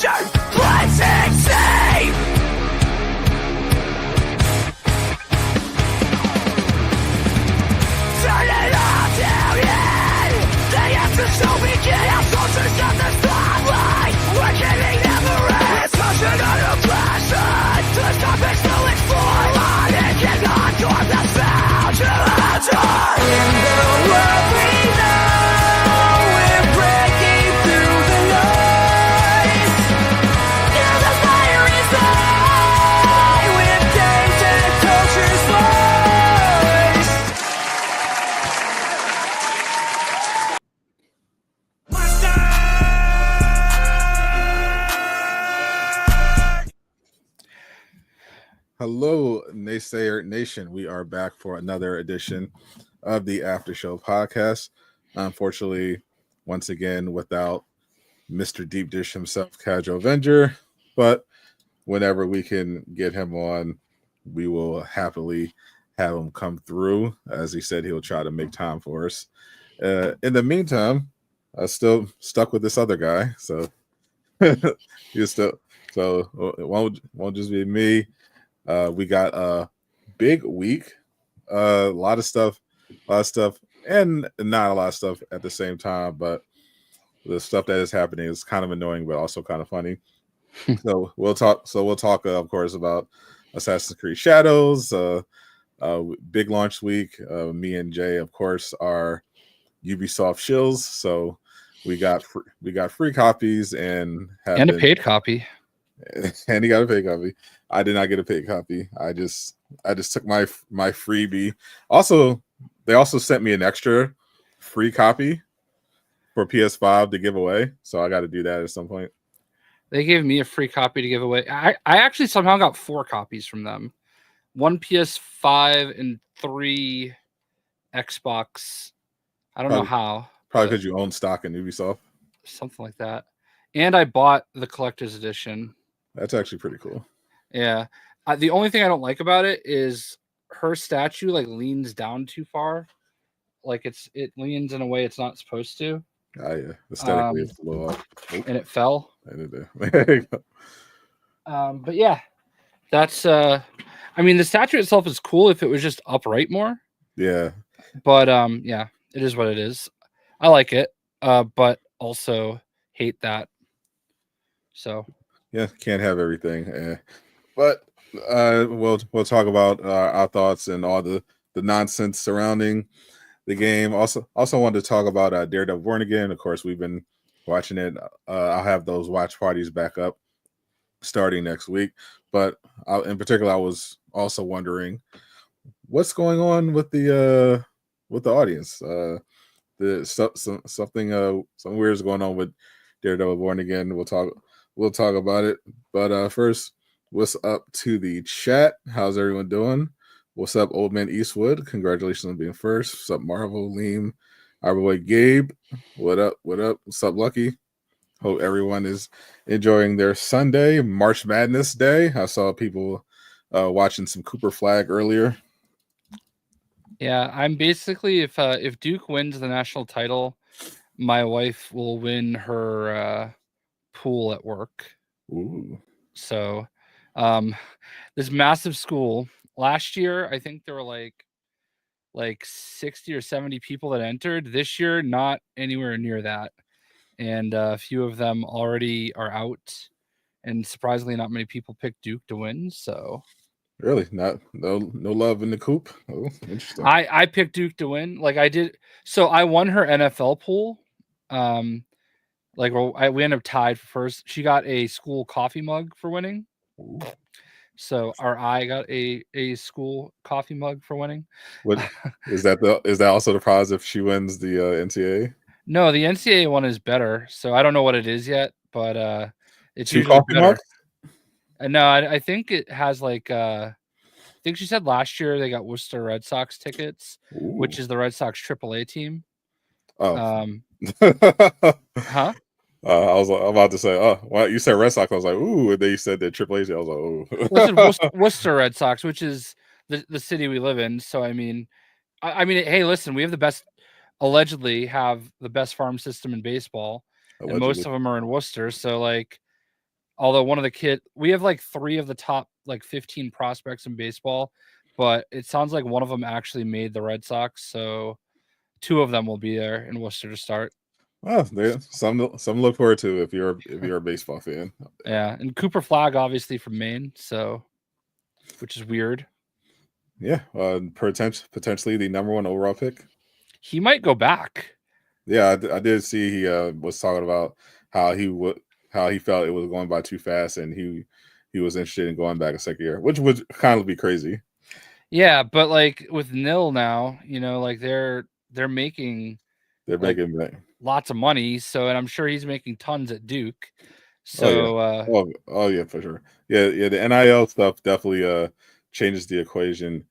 destruction, planting seed. Turn it all down in. The answers to begin. Our soldiers got the spotlight. We're getting never ends. Passion under passion. The topics to explore. On it cannot dorm the sound to enter. In the world we know, we're breaking through the noise. Now the fire is high. With tainted culture's voice. Hello, Naysayer Nation. We are back for another edition of the Aftershow Podcast. Unfortunately, once again, without Mr. Deep Dish himself, Casual Avenger. But whenever we can get him on, we will happily have him come through. As he said, he'll try to make time for us. In the meantime, I still stuck with this other guy. So he's still, so it won't just be me. We got a big week, a lot of stuff, and not a lot of stuff at the same time. But the stuff that is happening is kind of annoying, but also kind of funny. So we'll talk, of course, about Assassin's Creed Shadows. Big launch week. Me and Jay, of course, are Ubisoft shills. So we got free copies and a paid copy. And he got a paid copy. I did not get a paid copy. I just took my freebie. Also, they also sent me an extra free copy for PS5 to give away. So I got to do that at some point. They gave me a free copy to give away. I actually somehow got 4 copies from them. 1 PS5 and 3 Xbox. I don't know how. Probably because you own stock in Ubisoft. Something like that. And I bought the collector's edition. That's actually pretty cool. Yeah. The only thing I don't like about it is her statue like leans down too far. Like it leans in a way it's not supposed to. Oh yeah. Aesthetically it's a little off. And it fell. There you go. But yeah. That's I mean the statue itself is cool if it was just upright more. Yeah. But yeah, it is what it is. I like it. But also hate that. So yeah, can't have everything. But we'll talk about our thoughts and all the nonsense surrounding the game. Also wanted to talk about Daredevil Born Again. Of course, we've been watching it. I'll have those watch parties back up starting next week. But in particular, I was also wondering what's going on with the audience. Something weird is going on with Daredevil Born Again. We'll talk about it. But first, what's up to the chat? How's everyone doing? What's up, Old Man Eastwood? Congratulations on being first. What's up, Marvel, Liam, our boy Gabe? What up? What's up, Lucky? Hope everyone is enjoying their Sunday, March Madness Day. I saw people watching some Cooper Flag earlier. Yeah, I'm basically if Duke wins the national title, my wife will win her pool at work. Ooh. So this massive school last year, I think there were like 60 or 70 people that entered. This year, not anywhere near that. And a few of them already are out. And surprisingly, not many people picked Duke to win. So really, no love in the coop. Oh, interesting. I picked Duke to win. Like I did. So I won her NFL pool. We ended up tied for first. She got a school coffee mug for winning. Ooh. So I got a school coffee mug for winning. What is that? Is that also the prize if she wins the NCAA? No, the NCAA one is better. So I don't know what it is yet, but it's 2 coffee better. mugs. No, I think it has like I think she said last year they got Worcester Red Sox tickets, Ooh. which is the Red Sox AAA team. Oh. Huh? I was about to say, oh, well, you said Red Sox. I was like, ooh. And then you said the AAA. I was like, oh. Listen, Worcester Red Sox, which is the city we live in. So I mean, hey, listen, we have allegedly have the best farm system in baseball, and most of them are in Worcester. So like, Although one of the we have like 3 of the top like 15 prospects in baseball, but it sounds like one of them actually made the Red Sox, so 2 of them will be there in Worcester to start. Well, there's some to look forward to if you're a baseball fan. Yeah, and Cooper Flagg obviously from Maine, so which is weird. Yeah, potentially the number 1 overall pick. He might go back. Yeah, I did see he was talking about how he felt it was going by too fast, and he was interested in going back a second year, which would kind of be crazy. Yeah, but like with Nil now, like they're making lots of money. So, and I'm sure he's making tons at Duke. So, oh yeah, for sure. Yeah. The NIL stuff definitely changes the equation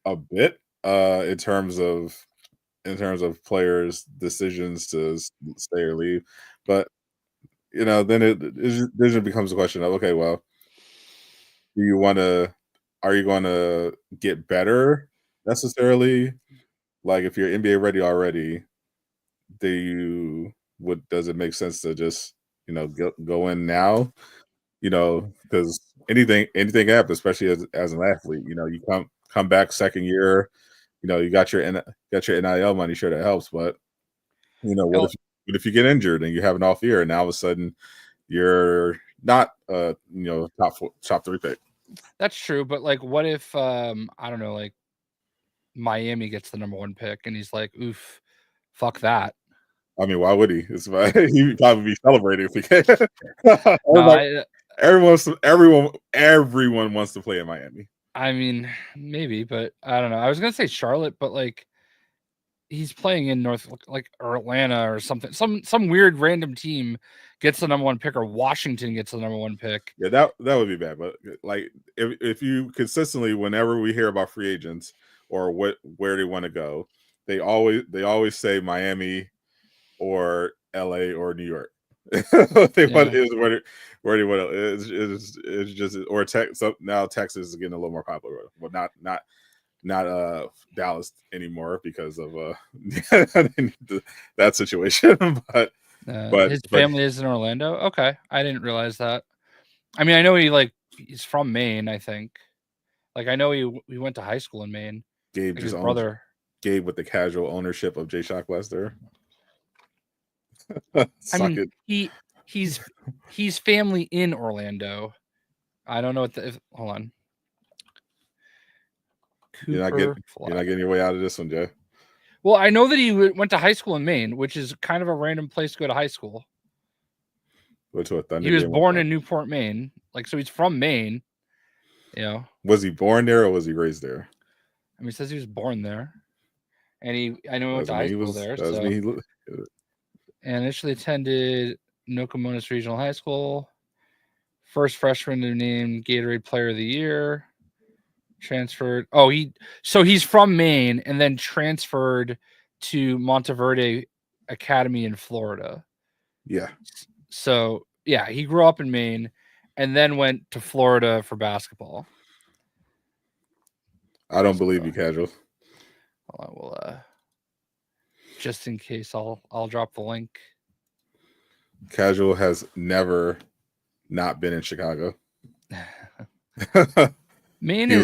a bit in terms of players' decisions to stay or leave, but then it becomes a question of, okay, well, are you going to get better necessarily? Like, if you're NBA ready already, does it make sense to just go in now? Because anything happens, especially as an athlete. You come back second year, you got your NIL money, sure, that helps, but what if you get injured and you have an off year and now all of a sudden you're not top 3 pick? That's true, but like, what if I don't know, like Miami gets the number 1 pick and he's like, oof, fuck that. I mean, why would he? He'd probably be celebrating if he can. Everyone wants to play in Miami. I mean, maybe, but I don't know. I was gonna say Charlotte, but like he's playing in like Atlanta or something. Some weird random team gets the number 1 pick, or Washington gets the number 1 pick. Yeah, that would be bad. But like, if you consistently, whenever we hear about free agents or where they want to go, they always say Miami or LA or New York. Where they want it's just, or now Texas is getting a little more popular. Well, not Dallas anymore because of that situation. but his family is in Orlando. Okay, I didn't realize that. I mean, I know he's from Maine. I think, like, I know he went to high school in Maine. Gabe, like his brother. Gabe with the casual ownership of JayShockblast there. I mean, he's family in Orlando. I don't know what hold on. You're not getting your way out of this one, Jay. Well, I know that he went to high school in Maine, which is kind of a random place to go to high school. He was born in Newport, Maine. Like, so he's from Maine. Was he born there or was he raised there? I mean, it says he was born there, and I know he went to high school there. And initially attended Nokomonas Regional High School. First freshman to name Gatorade Player of the Year. Transferred. He's from Maine and then transferred to Monteverde Academy in Florida. Yeah. So yeah, he grew up in Maine and then went to Florida for basketball. I don't believe you, Casual. I will just in case I'll drop the link. Casual has never not been in Chicago. Maine he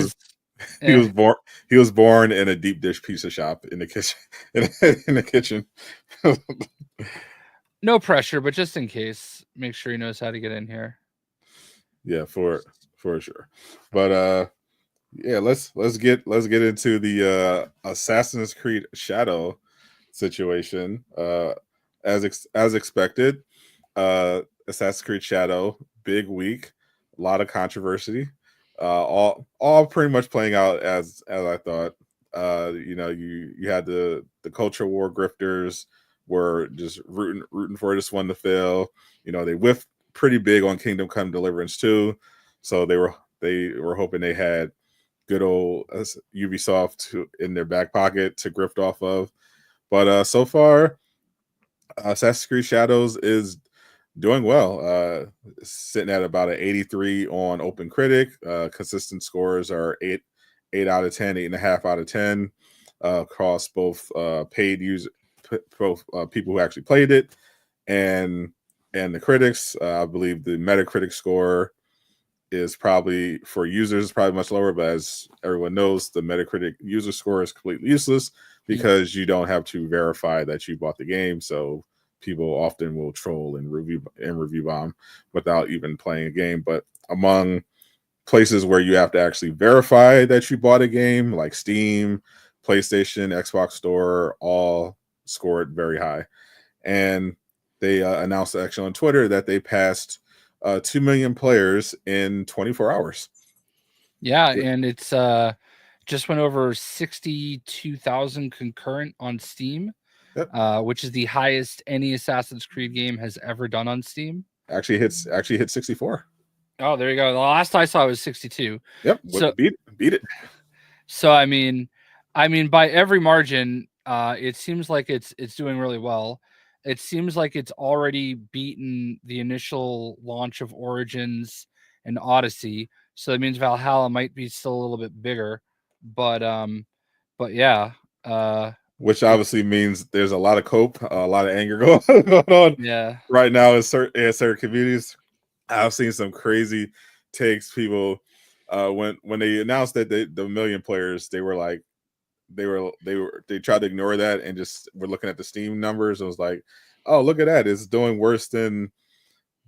was born in a deep dish pizza shop in the kitchen. In the kitchen. No pressure, but just in case, make sure he knows how to get in here. Yeah, for sure. But yeah, let's get into the Assassin's Creed Shadow situation. As expected, Assassin's Creed Shadow, big week, a lot of controversy. All pretty much playing out as I thought. You had the culture war grifters were just rooting for this one to fail. They whiffed pretty big on Kingdom Come Deliverance 2, so they were hoping they had good old Ubisoft in their back pocket to grift off of. But so far, Assassin's Creed Shadows is doing well. Sitting at about an 83 on OpenCritic. Consistent scores are 8 out of 10, 8.5 out of 10 across both paid user, both people who actually played it, and and the critics. I believe the Metacritic score is probably for users probably much lower, but as everyone knows, the Metacritic user score is completely useless because you don't have to verify that you bought the game. So people often will troll and review bomb without even playing a game. But among places where you have to actually verify that you bought a game, like Steam, PlayStation, Xbox Store, all scored very high. And they announced actually on Twitter that they passed 2 million players in 24 hours. Yeah, and it's just went over 62,000 concurrent on Steam, which is the highest any Assassin's Creed game has ever done on Steam. Actually hit 64. Oh, there you go. The last I saw was 62. Yep. So beat it. So I mean, by every margin, it seems like it's doing really well. It seems like it's already beaten the initial launch of Origins and Odyssey. So that means Valhalla might be still a little bit bigger, but yeah. Which obviously means there's a lot of cope, a lot of anger going on. Yeah. Right now in certain communities. I've seen some crazy takes. People when they announced that the million players, they were like they tried to ignore that and just were looking at the Steam numbers. It was like, oh, look at that, it's doing worse than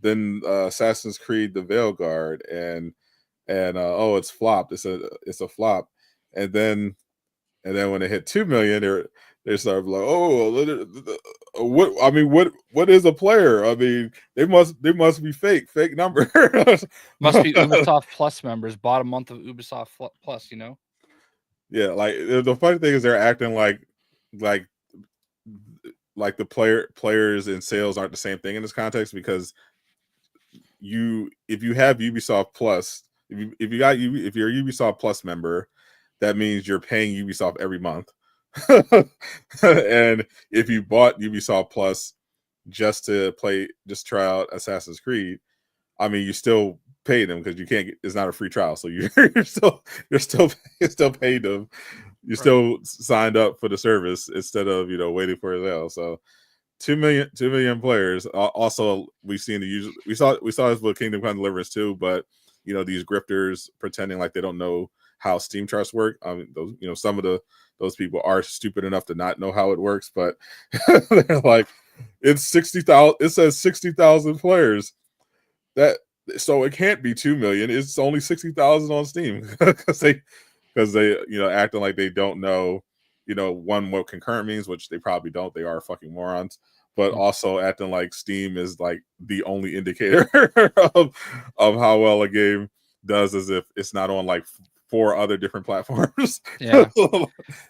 Assassin's Creed the Veilguard, and oh, it's flopped. It's a flop. And then when it hit 2 million, they started like, oh, what is a player? I mean, they must be fake number. Must be Ubisoft Plus members, bought a month of Ubisoft Plus, you know? Yeah, like the funny thing is they're acting like the players and sales aren't the same thing in this context, because if you have Ubisoft Plus, if you're a Ubisoft Plus member, that means you're paying Ubisoft every month. And if you bought Ubisoft Plus just to try out Assassin's Creed, I mean, you still pay them because you can't it's not a free trial, so you're still paid them. You still signed up for the service instead of waiting for it out. So 2 million players. Also, we saw this with Kingdom Come Deliverance too, but these grifters pretending like they don't know how Steam charts work. I mean, some of those people are stupid enough to not know how it works, but they're like, it's 60,000. It says 60,000 players. So it can't be 2 million. It's only 60,000 on Steam because they acting like they don't know one, what concurrent means, which they probably don't. They are fucking morons. But also acting like Steam is like the only indicator of how well a game does, as if it's not on like 4 other different platforms. Yeah.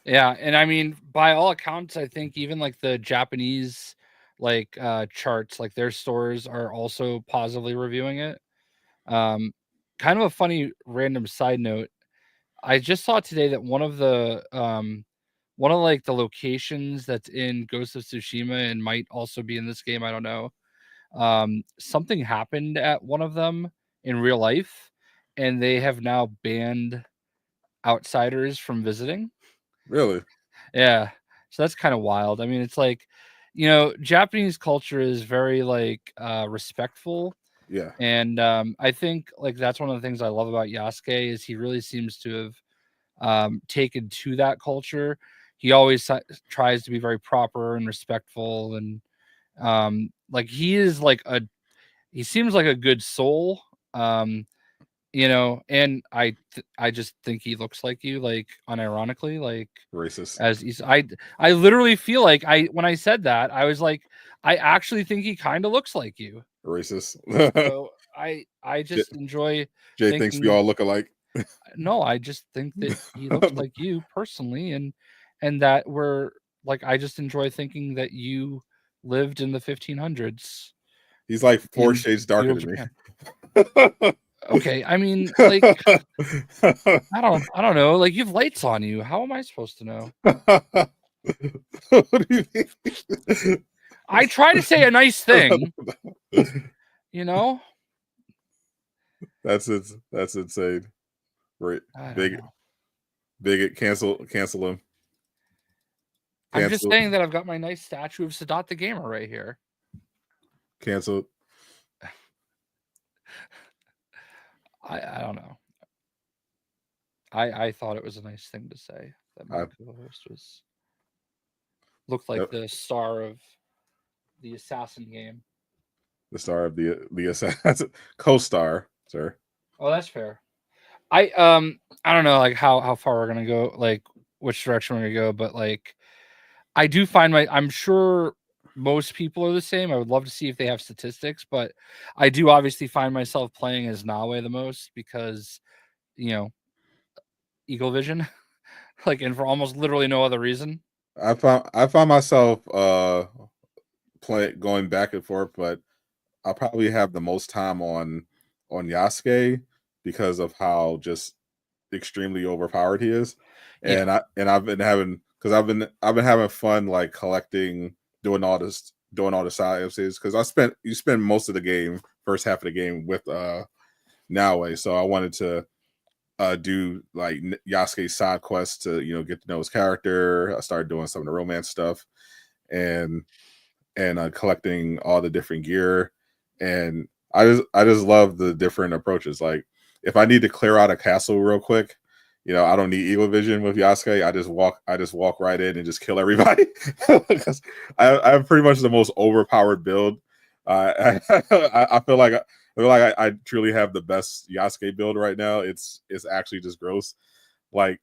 Yeah, and I mean, by all accounts, I think even like the Japanese charts, like their stores are also positively reviewing it. Kind of a funny random side note. I just saw today that one of the locations that's in Ghost of Tsushima and might also be in this game, I don't know. Something happened at one of them in real life, and they have now banned outsiders from visiting. Really? Yeah. So that's kind of wild. I mean, it's like, Japanese culture is very respectful. Yeah. And I think that's one of the things I love about Yasuke is he really seems to have taken to that culture. He always tries to be very proper and respectful, and he is he seems like a good soul. And I just think he looks like you, unironically, racist. As he's, I literally feel like when I said that, I was like, I actually think he kind of looks like you. Racist. So I just enjoy. Jay thinks we all look alike. No, I just think that he looks like you personally, and that we're I just enjoy thinking that you lived in the 1500s. He's like 4 shades darker than me. Okay, I mean, I don't know. You have lights on you. How am I supposed to know? What do you mean? I try to say a nice thing. That's insane. Right. Bigot. Cancel him. I'm just saying that I've got my nice statue of Sadot the Gamer right here. Cancel I don't know. I thought it was a nice thing to say that my I, co-host looked like the star of the assassin game. the star of the assassin co-star, sir. Oh, that's fair. I don't know like how far we're gonna go, like which direction we're gonna go, but like I do find I'm sure most people are the same. I would love to see if they have statistics, but I do obviously find myself playing as Nawe the most because, you know, Eagle Vision, like, and for almost literally no other reason. I found myself going back and forth, but I'll probably have the most time on Yasuke because of how just extremely overpowered he is. And I've been having having fun like collecting, doing all the side episodes because you spend most of the first half of the game with Naoe, so I wanted to do like Yasuke's side quests to get to know his character. I started doing some of the romance stuff and collecting all the different gear, and I just love the different approaches. Like if I need to clear out a castle real quick, I don't need Eagle Vision with Yasuke. I just walk right in and just kill everybody because I have pretty much the most overpowered build. I feel like I truly have the best Yasuke build right now. It's actually just gross. Like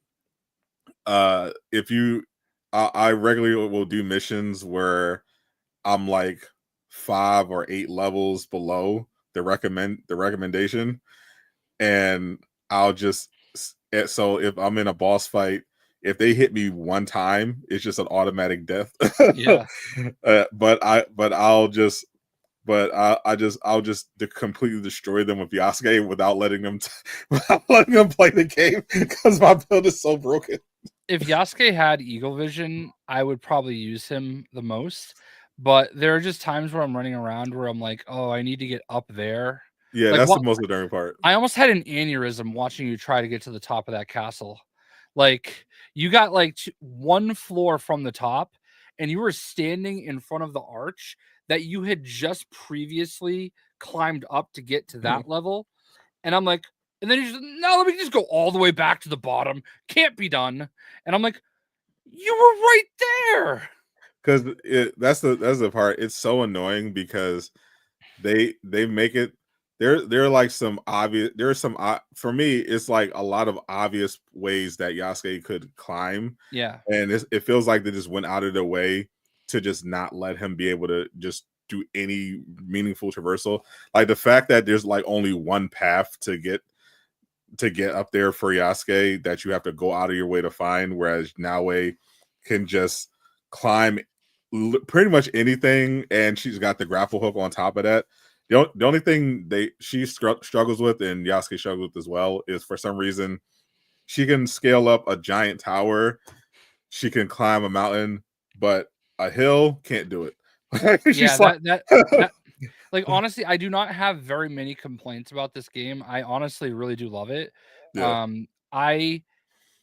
if you I regularly will do missions where I'm like 5 or 8 levels below the recommendation, and I'll just so if I'm in a boss fight, if they hit me one time, it's just an automatic death. Yeah. I'll just completely destroy them with Yasuke without letting them play the game because my build is so broken. If Yasuke had Eagle Vision, I would probably use him the most. But there are just times where I'm running around where I'm like, oh, I need to get up there. Yeah, like, that's the most annoying part. I almost had an aneurysm watching you try to get to the top of that castle. Like you got like one floor from the top, and you were standing in front of the arch that you had just previously climbed up to get to that level. And I'm like, and then you just, no, let me just go all the way back to the bottom. Can't be done. And I'm like, you were right there. Because that's the part. It's so annoying because they make it. There are like some obvious. There are some for me. It's like a lot of obvious ways that Yasuke could climb. Yeah, and it feels like they just went out of their way to just not let him be able to just do any meaningful traversal. Like the fact that there's like only one path to get up there for Yasuke that you have to go out of your way to find, whereas Naoe can just climb pretty much anything, and she's got the grapple hook on top of that. The only thing she struggles with, and Yasuke struggles with as well, is for some reason she can scale up a giant tower, she can climb a mountain, but a hill can't do it. yeah, that like honestly, I do not have very many complaints about this game. I honestly really do love it. Yeah. I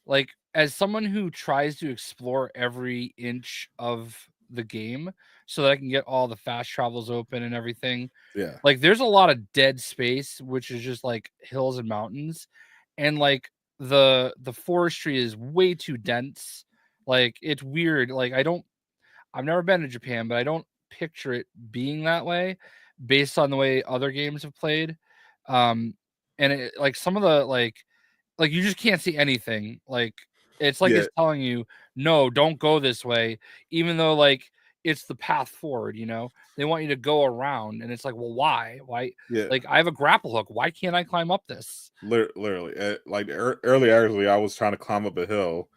like, as someone who tries to explore every inch of the game so that I can get all the fast travels open and everything. Yeah. Like there's a lot of dead space, which is just like hills and mountains. And like the forestry is way too dense. Like it's weird. Like I've never been to Japan, but I don't picture it being that way based on the way other games have played. And like some of the like you just can't see anything. Like it's like it's telling you, no, don't go this way, even though like it's the path forward, they want you to go around, and it's like, well, why Yeah. like I have a grapple hook, why can't I climb up this? Literally, like early actually I was trying to climb up a hill,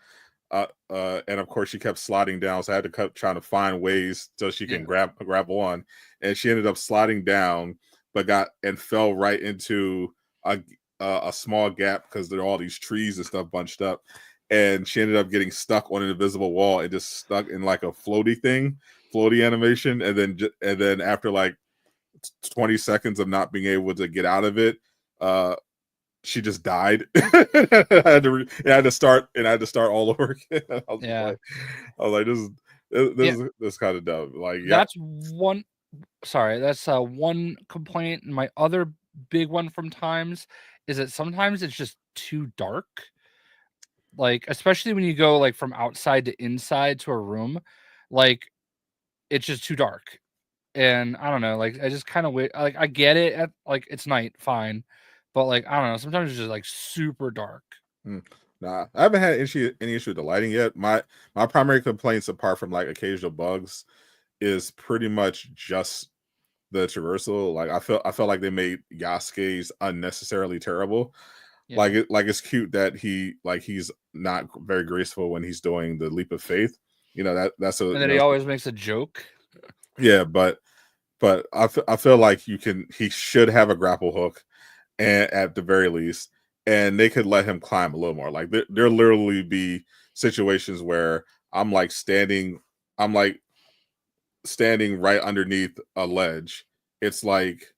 and of course she kept sliding down, so I had to keep trying to find ways so she can grapple on, and she ended up sliding down but fell right into a small gap because there are all these trees and stuff bunched up, and she ended up getting stuck on an invisible wall and just stuck in like a floaty animation, and then after like 20 seconds of not being able to get out of it, she just died. I had to start all over again. I was like, this is kind of dumb. Like, that's one. Sorry, that's one complaint. My other big one from times is that sometimes it's just too dark. Like, especially when you go like from outside to inside to a room, like it's just too dark. And I don't know, like I just kind of wait. Like I get it at like it's night, fine, but like I don't know, sometimes it's just like super dark. Nah, I haven't had any issue with the lighting yet. My primary complaints, apart from like occasional bugs, is pretty much just the traversal. Like I felt like they made Yasuke's unnecessarily terrible. Yeah. Like it's cute that he's not very graceful when he's doing the leap of faith. You know that's a And then he always makes a joke. yeah, but I feel like he should have a grapple hook, and at the very least, and they could let him climb a little more. Like there literally be situations where I'm standing right underneath a ledge. It's like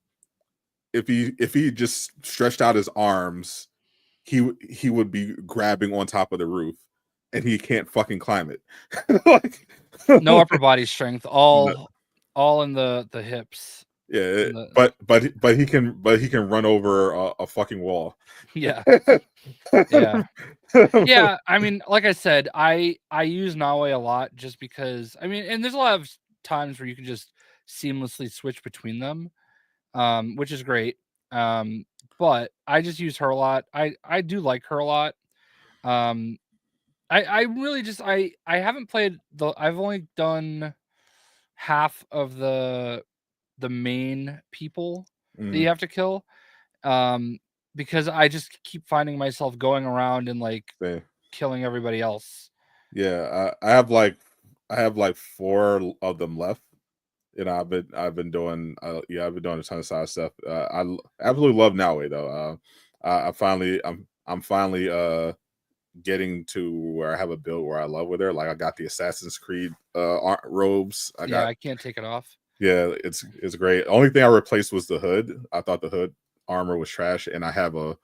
if he just stretched out his arms, he would be grabbing on top of the roof, and he can't fucking climb it. Like No upper body strength, all in the hips. Yeah, but he can run over a fucking wall. Yeah. Yeah. Yeah, I mean, like I said, I use Nawe a lot just because and there's a lot of times where you can just seamlessly switch between them, which is great. But I just use her a lot. I do like her a lot. I really just I haven't played I've only done half of the main people that you have to kill. Because I just keep finding myself going around and killing everybody else. Yeah, I have like 4 of them left. You know, I've been doing I've been doing a ton of side stuff. I absolutely love Naue though. I'm finally getting to where I have a build where I love with her. Like I got the Assassin's Creed robes. I can't take it off. Yeah, it's great. Only thing I replaced was the hood. I thought the hood armor was trash, and I have a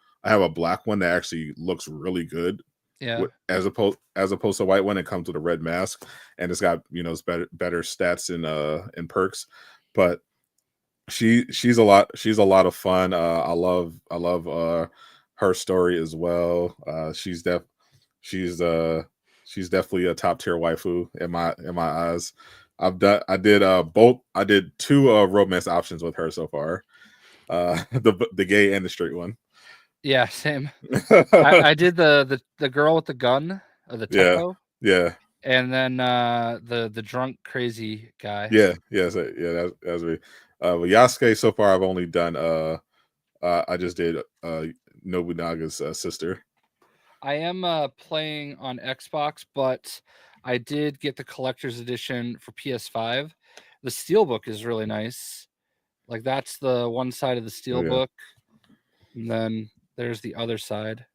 black one that actually looks really good. Yeah. As opposed to white one, it comes with a red mask, and it's got it's better stats and perks. But she's a lot of fun. I love her story as well. She's definitely a top tier waifu in my eyes. I did 2 romance options with her so far. The gay and the straight one. Yeah, same. I did the girl with the gun, or the tempo. Yeah. And then the drunk crazy guy. Yeah, that's me. With Yasuke so far I've only done I just did Nobunaga's sister. I am playing on Xbox, but I did get the collector's edition for PS5. The steelbook is really nice. Like that's the one side of the steelbook, and then there's the other side.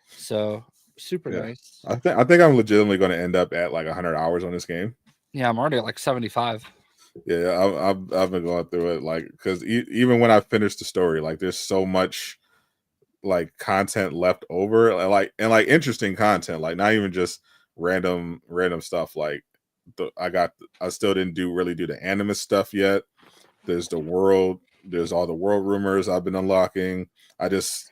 So super nice. I think I'm legitimately going to end up at like 100 hours on this game. Yeah, I'm already at like 75. Yeah, I've been going through it because even when I finished the story, like there's so much like content left over, and interesting content, like not even just random stuff. Like I still didn't really do the animus stuff yet. There's all the world rumors I've been unlocking. I just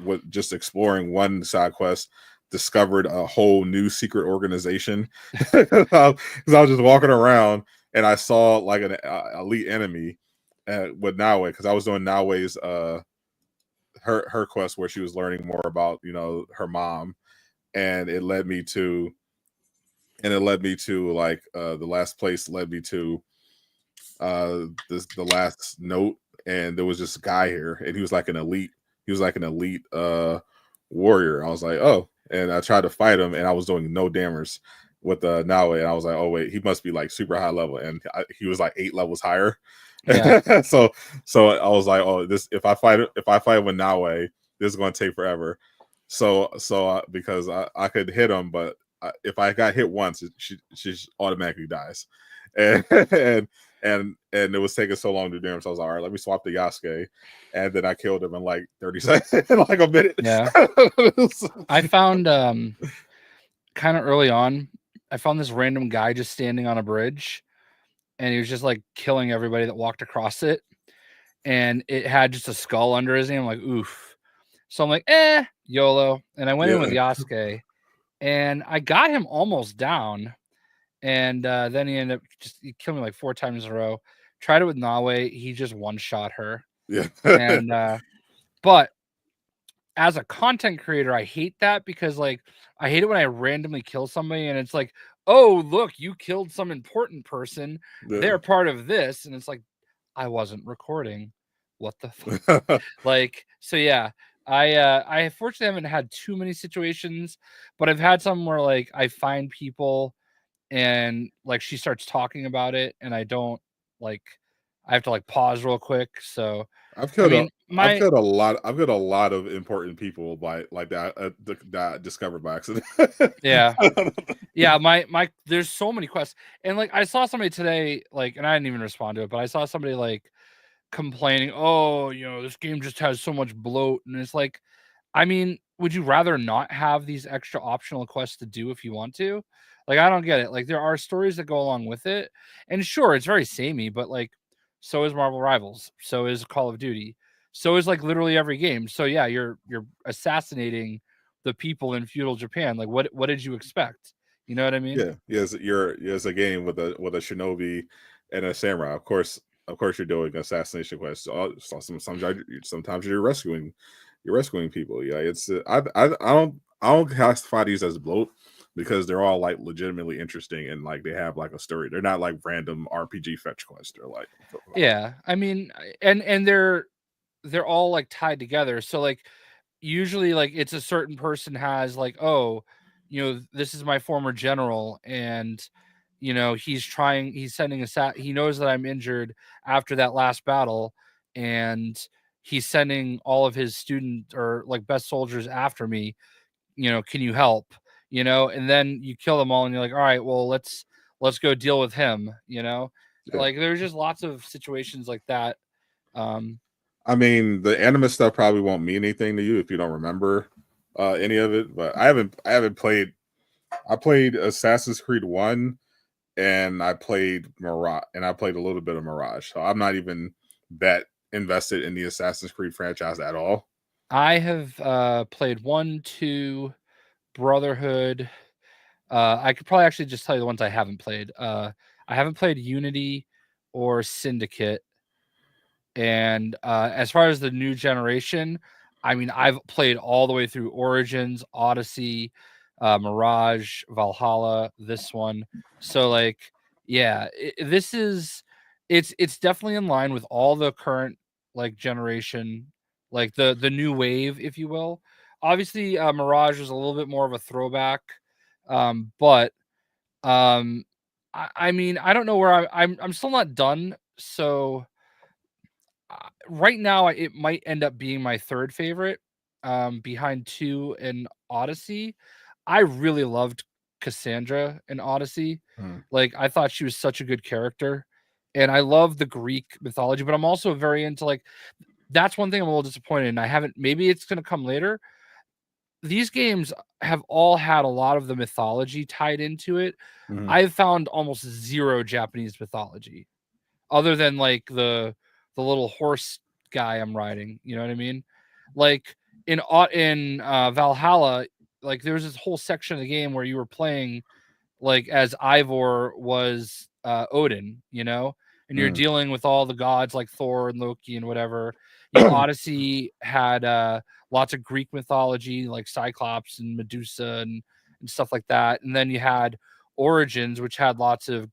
was just exploring one side quest, discovered a whole new secret organization because I was just walking around and I saw like an elite enemy with Naue, because I was doing Naue's her quest where she was learning more about her mom, and it led me to like the last place led me to the last note, and there was this guy here, and he was like an elite warrior. I was like, oh, and I tried to fight him, and I was doing no damage with Naue, and I was like, oh wait, he must be like super high level, and he was like 8 levels higher. Yeah. so I was like, oh, this if I fight with Naue, this is going to take forever. So because I could hit him, but if I got hit once, she automatically dies, and it was taking so long to do him. So I was like, all right, let me swap the Yasuke, and then I killed him in like 30 seconds, in like a minute. Yeah. I found kind of early on, I found this random guy just standing on a bridge, and he was just like killing everybody that walked across it. and it had just a skull under his name. I'm like, oof. So I'm like, YOLO. And I went in with Yasuke, and I got him almost down. And then he ended up he killed me like 4 times in a row. Tried it with Nawe. He just one-shot her. Yeah. And but as a content creator, I hate that because like I hate it when I randomly kill somebody and it's like, oh, look, you killed some important person. They're part of this. And it's like, I wasn't recording. What the fuck? Like, so yeah. I fortunately haven't had too many situations, but I've had some where like I find people and like she starts talking about it and I don't like I have to like pause real quick. So I've killed I've a lot of important people by like that that discovered by accident. Yeah. Yeah, my there's so many quests. And like I saw somebody today, like, and I didn't even respond to it, but I saw somebody like complaining, oh, this game just has so much bloat. And it's like, I mean, would you rather not have these extra optional quests to do if you want to? Like, I don't get it. Like, there are stories that go along with it. And sure, it's very samey, but like, so is Marvel Rivals. So is Call of Duty. So is like literally every game. So yeah, you're assassinating the people in feudal Japan. Like, what did you expect? You know what I mean? Yeah, yes, it's a game with a shinobi and a samurai. Of course, you're doing assassination quests. Sometimes you're rescuing people. Yeah, it's I don't classify these as bloat because they're all like legitimately interesting and like they have like a story. They're not like random RPG fetch quests. They're like Yeah, I mean, and they're all like tied together. So like usually like it's a certain person has like, oh, this is my former general and he's sending he knows that I'm injured after that last battle and he's sending all of his student or like best soldiers after me. Can you help? And then you kill them all and you're like, all right, well, let's go deal with him. Yeah. Like there's just lots of situations like that. I mean, the anime stuff probably won't mean anything to you if you don't remember any of it. But I haven't played. I played Assassin's Creed 1 and I played Mirage, and I played a little bit of Mirage. So I'm not even that invested in the Assassin's Creed franchise at all. I have played 1, 2, Brotherhood. I could probably actually just tell you the ones I haven't played. I haven't played Unity or Syndicate. And as far as the new generation, I mean, I've played all the way through Origins, Odyssey, Mirage, Valhalla, this one. So like, yeah, it's definitely in line with all the current like generation, like the new wave, if you will. Obviously, Mirage is a little bit more of a throwback, but I mean, I don't know where I'm still not done. So right now, it might end up being my third favorite, behind 2 and Odyssey. I really loved Cassandra in Odyssey. Like, I thought she was such a good character, and I love the Greek mythology, but I'm also very into, like, that's one thing I'm a little disappointed in. I haven't, maybe it's gonna come later. These games have all had a lot of the mythology tied into it. I've found almost 0 Japanese mythology other than, like, the little horse guy I'm riding, you know what I mean? Like, in Valhalla, like, there was this whole section of the game where you were playing, like, as Ivor was, Odin, and you're dealing with all the gods like Thor and Loki and whatever. Odyssey had, lots of Greek mythology, like Cyclops and Medusa and stuff like that, and then you had Origins, which had lots of,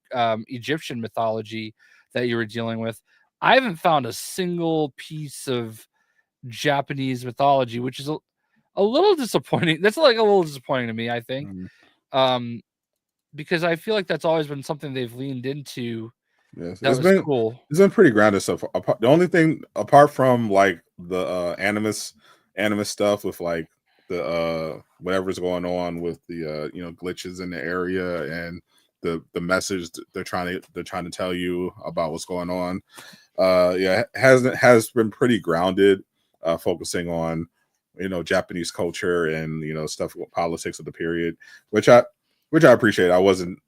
Egyptian mythology that you were dealing with. I haven't found a single piece of Japanese mythology, which is a little disappointing. That's like a little disappointing to me, I think. Because I feel like that's always been something they've leaned into. Yes, That was cool. It's been pretty grounded stuff. The only thing apart from like the anime stuff with like the whatever's going on with the glitches in the area and the message they're trying to tell you about what's going on. Has been pretty grounded, focusing on Japanese culture and stuff with politics of the period, which I appreciate. I wasn't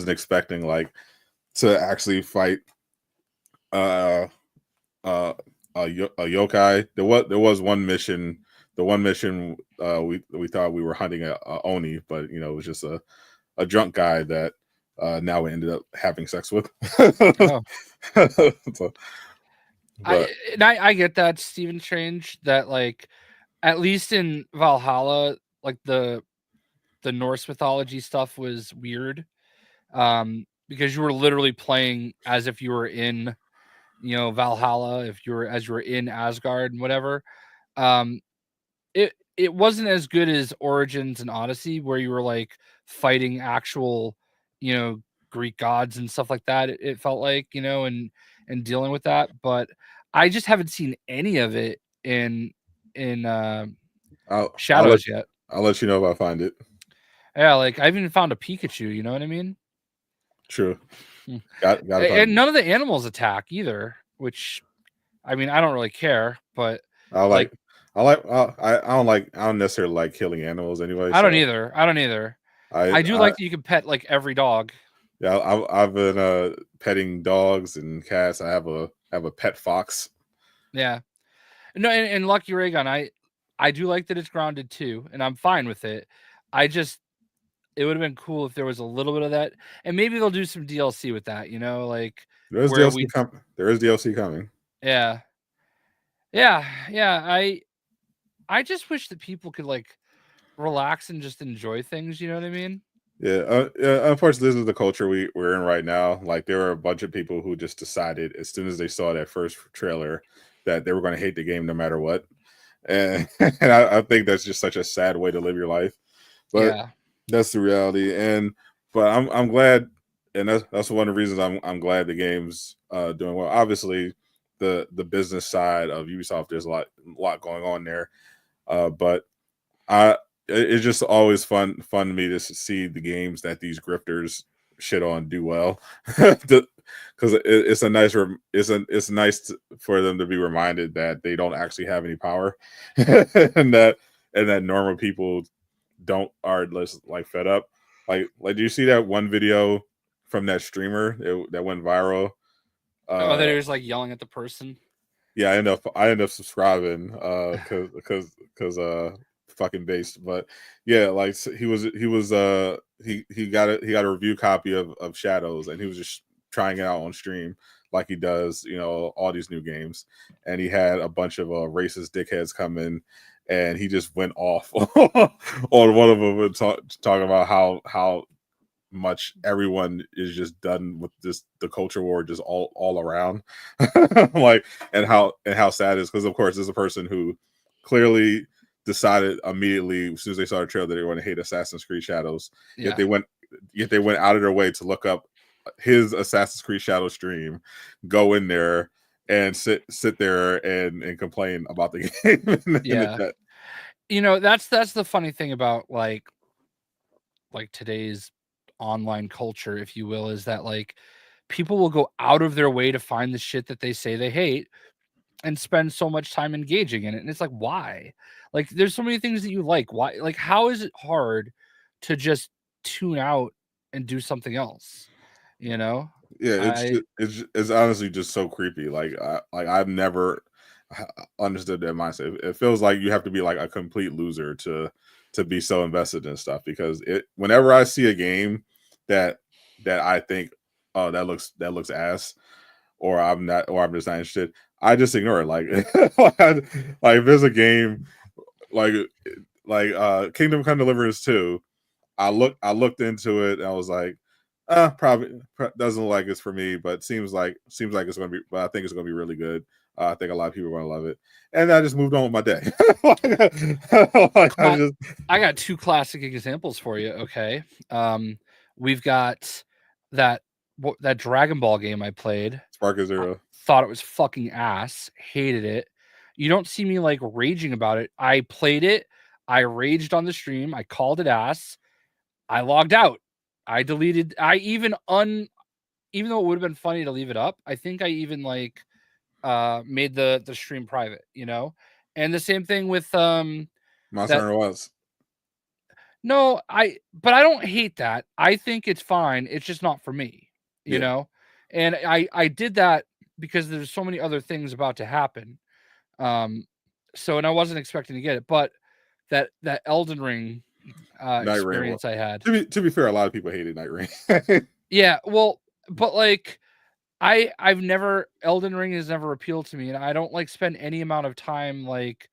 expecting like to actually fight yokai. There was one mission. The one mission we thought we were hunting a oni, but it was just a drunk guy that now we ended up having sex with. Oh. So, I get that, Stephen Strange, that like at least in Valhalla, like the Norse mythology stuff was weird. Because you were literally playing as if you were in, Valhalla, if you were in Asgard and whatever. It wasn't as good as Origins and Odyssey, where you were like fighting actual, Greek gods and stuff like that. It felt like, and dealing with that. But I just haven't seen any of it in Shadows yet. I'll let you know if I find it. Yeah, like I even found a Pikachu. You know what I mean? True. And none of the animals attack either, which, I mean, I don't really care, but I don't necessarily like killing animals anyway. I don't either. I do like that you can pet like every dog. Yeah, I've been petting dogs and cats. I have a pet fox. Yeah, no, and Lucky Raygun, I do like that it's grounded too, and I'm fine with it. It would have been cool if there was a little bit of that, and maybe they'll do some DLC with that. Like there is DLC coming. Yeah. I just wish that people could like relax and just enjoy things. You know what I mean? Yeah. Unfortunately, this is the culture we're in right now. Like there are a bunch of people who just decided as soon as they saw that first trailer that they were going to hate the game no matter what, and I think that's just such a sad way to live your life. But yeah. That's the reality. But I'm glad, and that's one of the reasons I'm glad the game's doing well. Obviously, the business side of Ubisoft, there's a lot going on there. But it's just always fun to me to see the games that these grifters shit on do well, because it's nice for them to be reminded that they don't actually have any power, and that normal people are like fed up. Like do you see that one video from that streamer that went viral? That he was like yelling at the person. Yeah, I end up subscribing because fucking based. But yeah, like he got a review copy of Shadows, and he was just trying it out on stream like he does, all these new games. And he had a bunch of racist dickheads come in, and he just went off on one of them and talking about how much everyone is just done with the culture war just all around. Like and how sad it is, because of course there's a person who clearly decided immediately as soon as they saw the trailer that they were going to hate Assassin's Creed Shadows. Yeah. Yet they went out of their way to look up his Assassin's Creed Shadow stream, go in there and sit there and complain about the game. Yeah. That's the funny thing about like today's online culture, if you will, is that like people will go out of their way to find the shit that they say they hate and spend so much time engaging in it. And it's like, why? Like there's so many things that you like. Why? Like how is it hard to just tune out and do something else? Yeah, it's honestly just so creepy. Like I've never understood that mindset. It feels like you have to be like a complete loser to be so invested in stuff, because whenever I see a game that I think, oh, that looks ass, or I'm just not interested, I just ignore it. Like if there's a game like Kingdom Come Deliverance 2, I looked into it and I was like, probably doesn't look like it's for me, but seems like it's gonna be, but I think it's gonna be really good. I think a lot of people are gonna love it, and I just moved on with my day. I got two classic examples for you. Okay, we've got that Dragon Ball game I played, Spark of Zero. Thought it was fucking ass, hated it. You don't see me like raging about it. I played it, I raged on the stream, I called it ass, I logged out, I deleted, even though it would have been funny to leave it up, I think I even like made the stream private, and the same thing with Monster Hunter Wilds. No, but I don't hate that. I think it's fine. It's just not for me, you know? And I did that because there's so many other things about to happen. So, and I wasn't expecting to get it, but that Elden Ring Night Rain. experience I had. To be fair, a lot of people hated Night Rain. Yeah, well, but like I've never Elden Ring has never appealed to me, and I don't like spend any amount of time like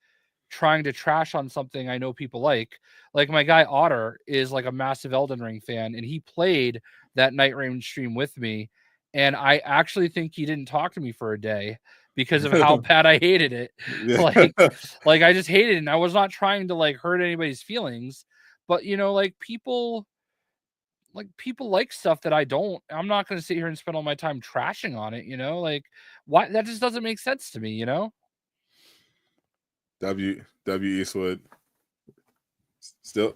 trying to trash on something I know people like. Like my guy Otter is like a massive Elden Ring fan, and he played that Night Rain stream with me, and I actually think he didn't talk to me for a day because of how bad I hated it. Yeah. Like I just hated it, and I was not trying to like hurt anybody's feelings, but you know, like people like stuff that I don't. I'm not going to sit here and spend all my time trashing on it, you know? Like why that just doesn't make sense to me, you know? W Eastwood still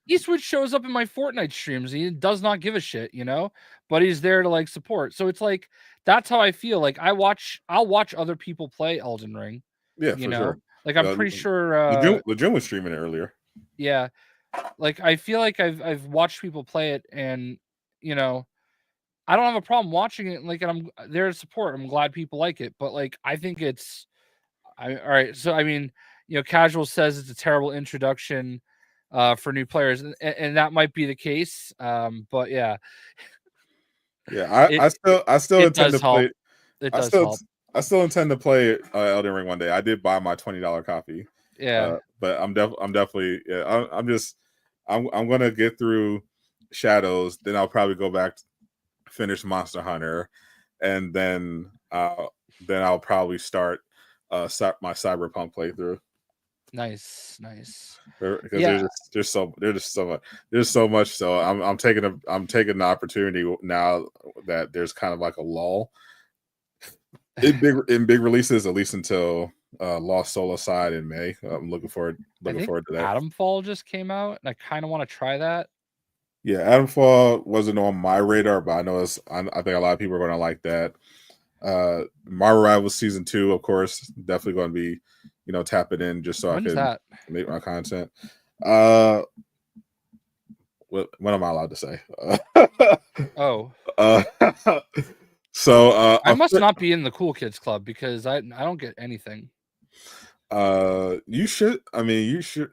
Eastwood shows up in my Fortnite streams. He does not give a shit, you know, but he's there to like support. So it's like that's how I feel. Like I'll watch other people play Elden Ring. Yeah, you for know, sure. like I'm pretty sure. Legion was streaming it earlier. Yeah, like I feel like I've watched people play it, and you know, I don't have a problem watching it. Like, and I'm there to support. I'm glad people like it, but like I think it's. All right. So I mean, you know, Casual says it's a terrible introduction for new players, and that might be the case. But yeah, yeah, I still intend to play. It does help. I still intend to play Elden Ring one day. I did buy my $20 copy. Yeah, but I'm definitely. Yeah, I'm gonna get through Shadows. Then I'll probably go back, finish Monster Hunter, and then I'll probably start my Cyberpunk playthrough. Nice. Because there's so much. So I'm taking the opportunity now that there's kind of like a lull in big releases, at least until Lost Soul Aside in May. I'm looking forward to that. Adamfall just came out, and I kind of want to try that. Yeah, Adamfall wasn't on my radar, but I know I think a lot of people are going to like that. Marvel Rivals Season 2, of course, definitely going to be, you know, tapping in just so When's I can that? make my content. What am I allowed to say? Oh. So I must not be in the cool kids club because I don't get anything. You should. I mean, you should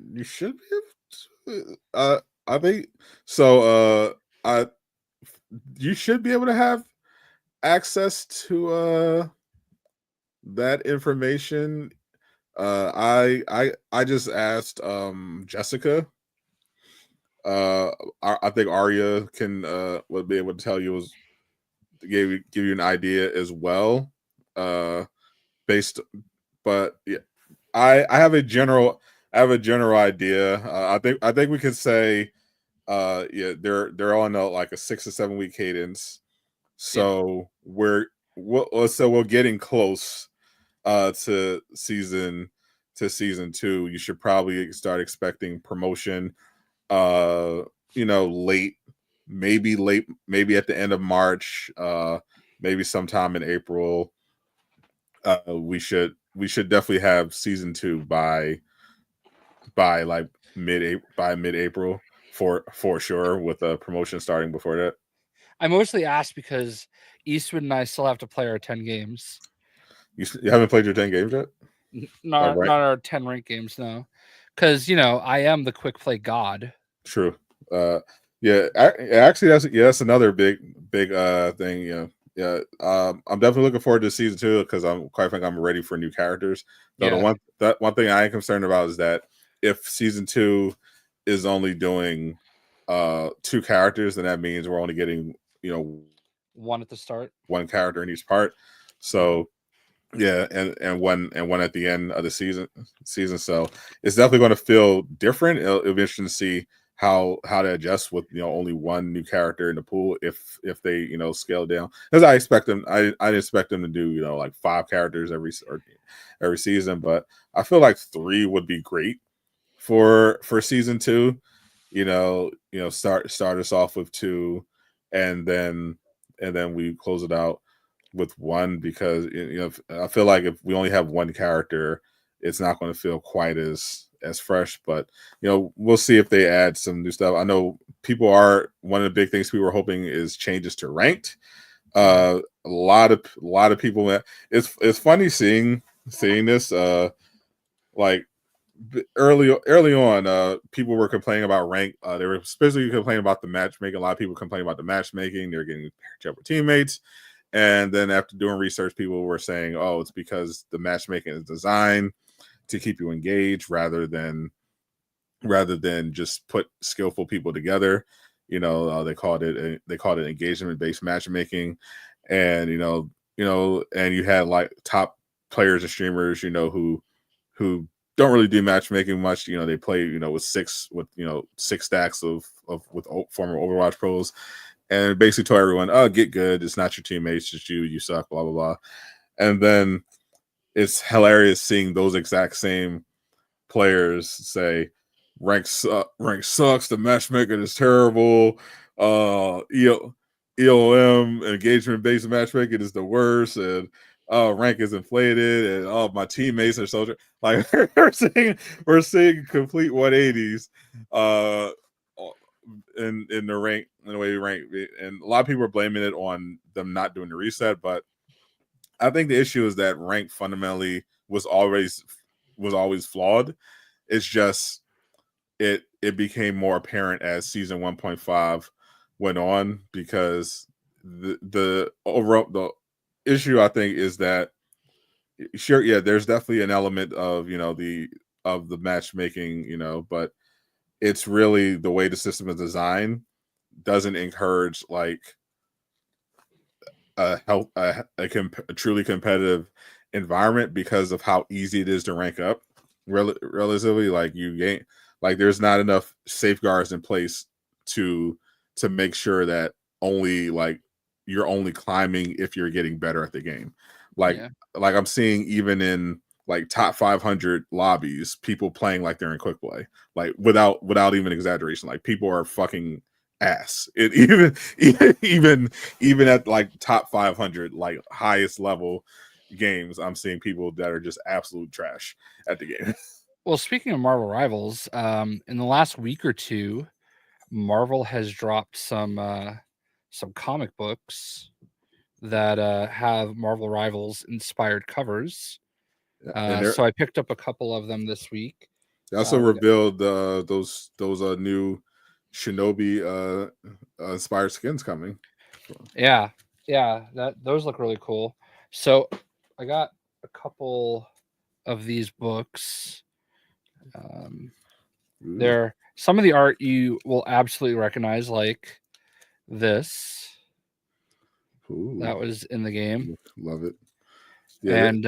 be able to, I think so. You should be able to have access to that information. I just asked Jessica. I think Arya would be able to tell you give you an idea as well. But yeah, I have a general idea. I think we could say yeah, they're on like a 6 or 7 week cadence. So we're getting close to season 2. You should probably start expecting promotion you know, maybe at the end of March, maybe sometime in April. We should definitely have season 2 by like mid-April for sure, with a promotion starting before that. I mostly asked because Eastwood and I still have to play our 10 games. You haven't played your 10 games yet? Not our 10 ranked games, no. Because, you know, I am the quick play god. True. Yeah, actually that's another big thing, you know. Yeah, I'm definitely looking forward to season 2 because I'm ready for new characters. So the one thing I am concerned about is that if season 2 is only doing 2 characters, then that means we're only getting, you know, one at the start, one character in each part. So yeah, and one at the end of the season. So it's definitely going to feel different. It'll be interesting to see how to adjust with, you know, only one new character in the pool if they, you know, scale down, because I expect them to do, you know, like 5 characters every season, but I feel like 3 would be great for season 2. You know, start us off with 2, and then we close it out with 1, because, you know, I feel like if we only have one character, it's not going to feel quite as fresh. But, you know, we'll see if they add some new stuff. I know one of the big things people are hoping is changes to ranked. A lot of people. It's funny seeing seeing this. Like early on, people were complaining about rank. They were especially complaining about the matchmaking. A lot of people complaining about the matchmaking. They're getting paired up with teammates. And then after doing research, people were saying, "Oh, it's because the matchmaking is designed to keep you engaged rather than just put skillful people together." They called it engagement based matchmaking, and and you had like top players and streamers, who don't really do matchmaking much. They play with six stacks of with former Overwatch pros, and basically told everyone, "Oh, get good. It's not your teammates, it's you. You suck." Blah blah blah. And then it's hilarious seeing those exact same players say, rank sucks. The matchmaking is terrible. EOM engagement based matchmaking is the worst, and rank is inflated, and my teammates are soldier. Like we're seeing complete 180s in the rank, in the way we rank, and a lot of people are blaming it on them not doing the reset, but I think the issue is that rank fundamentally was always flawed. It's just it became more apparent as season 1.5 went on, because the issue, I think, is that sure, yeah, there's definitely an element of the matchmaking, but it's really the way the system is designed doesn't encourage like a truly competitive environment, because of how easy it is to rank up relatively. Like you gain, like there's not enough safeguards in place to make sure that you're only climbing if you're getting better at the game. Like I'm seeing even in like top 500 lobbies, people playing like they're in quick play, like without even exaggeration. Like people are fucking ass. Even at like top 500, like highest level games, I'm seeing people that are just absolute trash at the game. Well, speaking of Marvel Rivals, in the last week or two, Marvel has dropped some comic books that have Marvel Rivals inspired covers. So I picked up a couple of them this week. They also revealed those new Shinobi inspired skins coming. Yeah, those look really cool. So I got a couple of these books. They're some of the art you will absolutely recognize, like this. Ooh. That was in the game. Love it. Yeah, and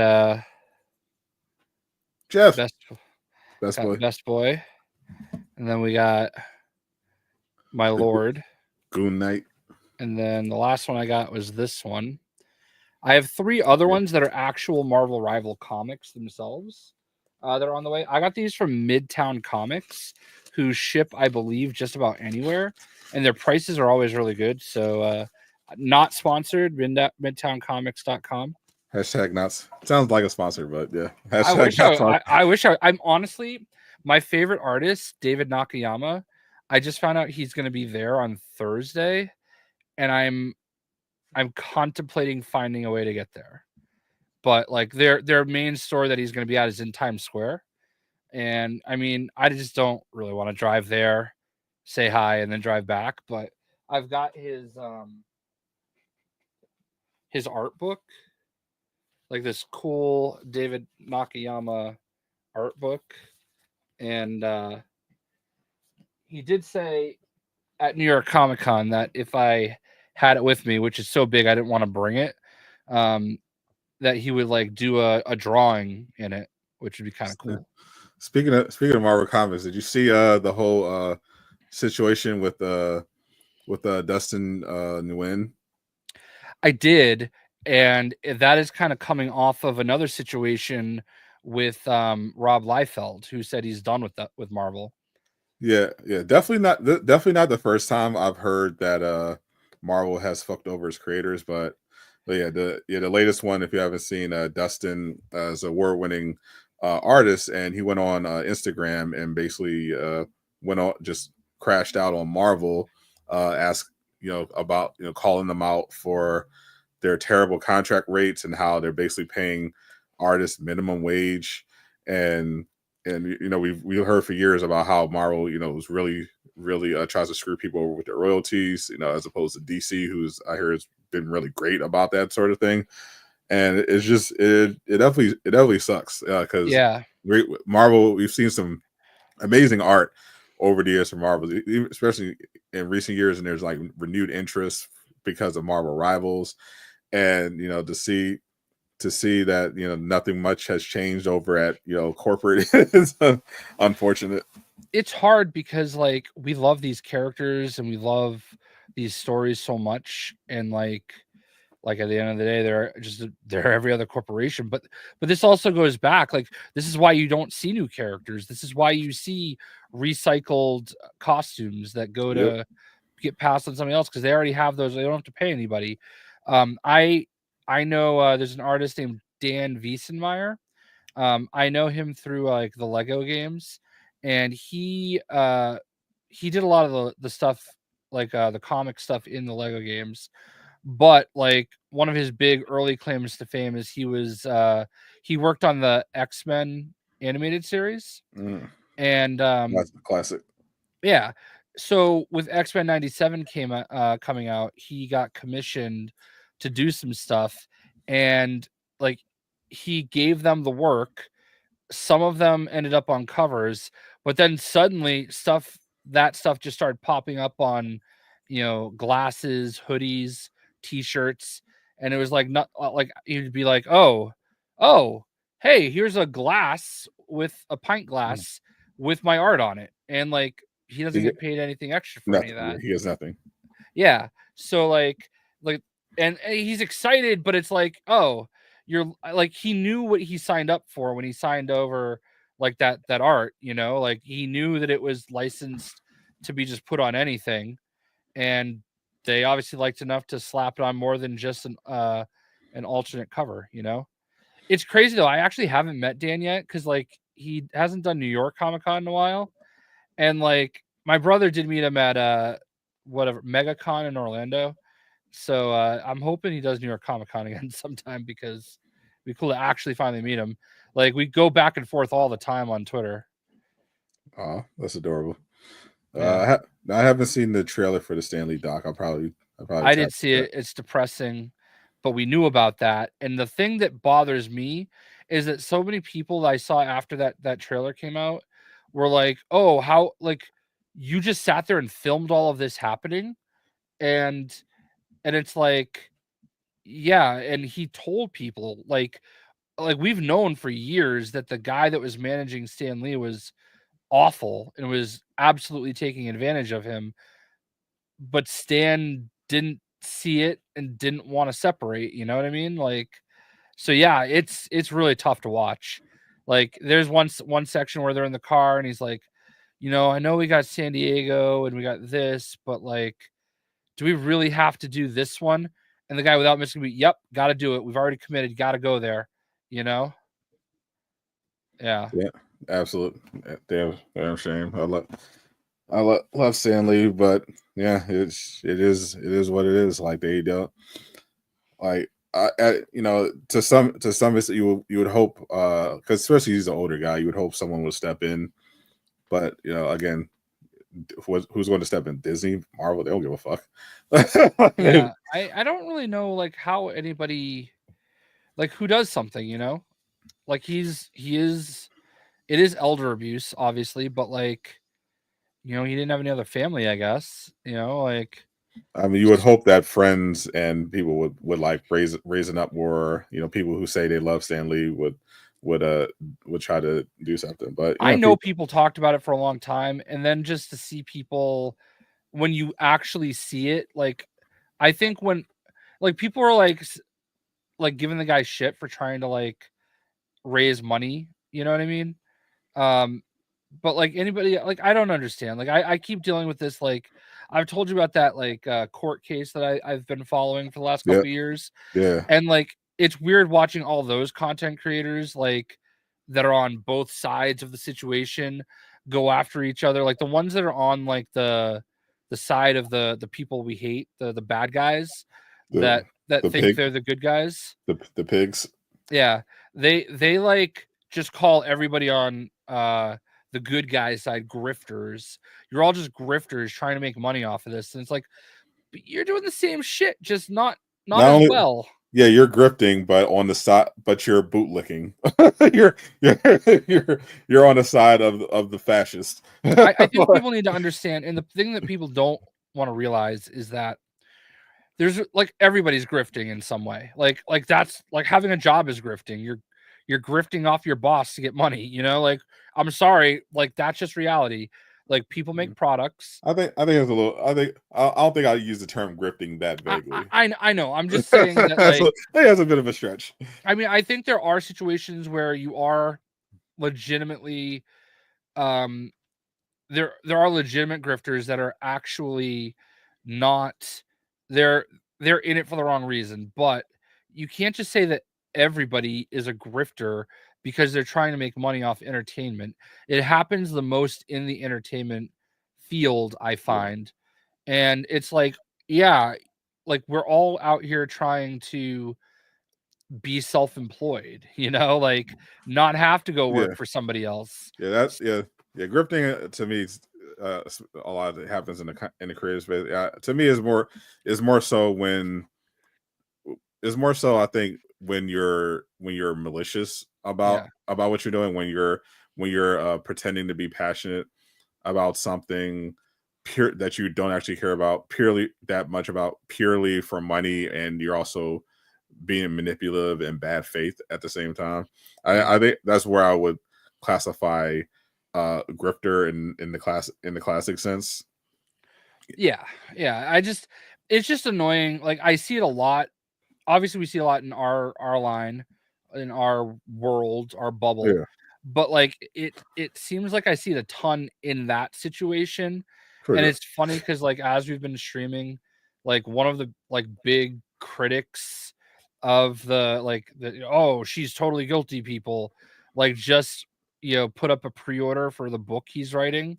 Jeff, best boy, and then we got my lord, Goon Knight, and then the last one I got was this one. I have 3 other ones that are actual Marvel Rival comics themselves. They're on the way. I got these from Midtown Comics, who ship, I believe, just about anywhere, and their prices are always really good. So, not sponsored. MidtownComics.com. Hashtag not. Sounds like a sponsor, but yeah. I wish I'm honestly, my favorite artist, David Nakayama. I just found out he's going to be there on Thursday, and I'm contemplating finding a way to get there. But like their main store that he's going to be at is in Times Square. And I mean, I just don't really want to drive there, say hi, and then drive back. But I've got his art book, like this cool David Nakayama art book. And he did say at New York Comic Con that if I had it with me, which is so big I didn't want to bring it, that he would like do a drawing in it, which would be kind of cool. Speaking of Marvel Comics, did you see the whole situation with Dustin Nguyen? I did, and that is kind of coming off of another situation with Rob Liefeld, who said he's done with Marvel. Yeah, definitely not the first time I've heard that Marvel has fucked over its creators, but yeah, the latest one, if you haven't seen, Dustin is an award-winning artist, and he went on Instagram and basically just crashed out on Marvel, asked about calling them out for their terrible contract rates and how they're basically paying artist minimum wage, and we've heard for years about how Marvel was really tries to screw people over with their royalties, as opposed to DC, who's I hear has been really great about that sort of thing. And it's just it definitely sucks because Marvel, we've seen some amazing art over the years from Marvel, especially in recent years, and there's like renewed interest because of Marvel Rivals, and to see that nothing much has changed over at corporate is unfortunate. It's hard because like we love these characters and we love these stories so much, and like at the end of the day they're every other corporation, but this also goes back, like this is why you don't see new characters, this is why you see recycled costumes that go to get passed on something else, because they already have those, they don't have to pay anybody. I know there's an artist named Dan Wiesenmeyer. I know him through like the Lego games, and he did a lot of the stuff, like the comic stuff in the Lego games. But like one of his big early claims to fame is he worked on the X-Men animated series. And that's the classic. Yeah. So with X-Men 97 coming out, he got commissioned to do some stuff, and like he gave them the work. Some of them ended up on covers, but then suddenly that stuff just started popping up on glasses, hoodies, t-shirts, and it was like not like you'd be like, oh, hey, here's a glass with a pint glass with my art on it, and like he doesn't get paid anything extra for any of that. He has nothing. Yeah. So like and he's excited, but it's like, oh, you're like, he knew what he signed up for when he signed over like that art, like he knew that it was licensed to be just put on anything, and they obviously liked enough to slap it on more than just an alternate cover. It's crazy though. I actually haven't met Dan yet because like he hasn't done New York Comic-Con in a while, and like my brother did meet him at whatever MegaCon in Orlando. So I'm hoping he does New York Comic-Con again sometime, because it'd be cool to actually finally meet him. Like we go back and forth all the time on Twitter. Oh, that's adorable. Yeah. I haven't seen the trailer for the Stan Lee doc. I did see it. It's depressing, but we knew about that. And the thing that bothers me is that so many people that I saw after that trailer came out were like, oh, how, like, you just sat there and filmed all of this happening. And it's like, yeah. And he told people like we've known for years that the guy that was managing Stan Lee was awful and was absolutely taking advantage of him, but Stan didn't see it and didn't want to separate, you know what I mean? Like, so yeah, it's really tough to watch. Like there's one section where they're in the car and he's like, I know we got San Diego and we got this, but like, do we really have to do this one? And the guy without missing a beat, yep, got to do it. We've already committed, got to go there, Yeah. Yeah, absolutely. Damn shame. I love Stan Lee, but yeah, it is what it is. Like they don't like to some extent you would hope, because especially he's an older guy, you would hope someone would step in. But again, who's going to step in? Disney, Marvel, they don't give a fuck. Yeah, I don't really know like how anybody, like who does something, like it is elder abuse, obviously, but like, he didn't have any other family, I guess, like, I mean, you would hope that friends and people would like raising up more, people who say they love Stan Lee would try to do something. But I know people talked about it for a long time, and then just to see people when you actually see it, like I think when like people are like giving the guy shit for trying to like raise money, you know what I mean? But like anybody, like I don't understand. Like I keep dealing with this. Like I've told you about that like court case that I've been following for the last couple of years. Yeah. And like it's weird watching all those content creators like that are on both sides of the situation go after each other. Like the ones that are on like the side of the people we hate, the bad guys that think they're the good guys. The pigs. Yeah, they like just call everybody on the good guy side grifters. You're all just grifters trying to make money off of this, and it's like, but you're doing the same shit, just not Not as only, well. yeah, you're grifting, but on the side, but you're bootlicking. you're you're on the side of the fascist. I think people need to understand, and the thing that people don't want to realize is that there's like everybody's grifting in some way. Like that's like having a job is grifting. You're grifting off your boss to get money, you know? Like, I'm sorry, like that's just reality. Like, people make products. I think it's a little. I don't think I use the term grifting that vaguely. I know. I'm just saying that, like, So, I think that's a bit of a stretch. I mean, I think there are situations where you are legitimately there are legitimate grifters that are actually not they're in it for the wrong reason, but you can't just say that everybody is a grifter because they're trying to make money off entertainment. It happens the most in the entertainment field, I find. And it's like, yeah, like we're all out here trying to be self-employed, you know, like not have to go work Yeah. for somebody else. Yeah, that's yeah. Grifting to me, a lot of it happens in the creative space. To me, is more so when is more so I think when you're malicious about what you're doing, when you're pretending to be passionate about something pure that you don't actually care about purely that much about purely for money, and you're also being manipulative and bad faith at the same time. I think that's where I would classify grifter in the classic sense. Yeah. It's just annoying. Like, I see it a lot. Obviously, we see a lot in our line, in our world, our bubble. Yeah. But like it seems like I see it a ton in that situation. For And sure. it's funny because, like, as we've been streaming, like one of the like big critics of oh, she's totally guilty people, like, just, you know, put up a pre-order for the book he's writing.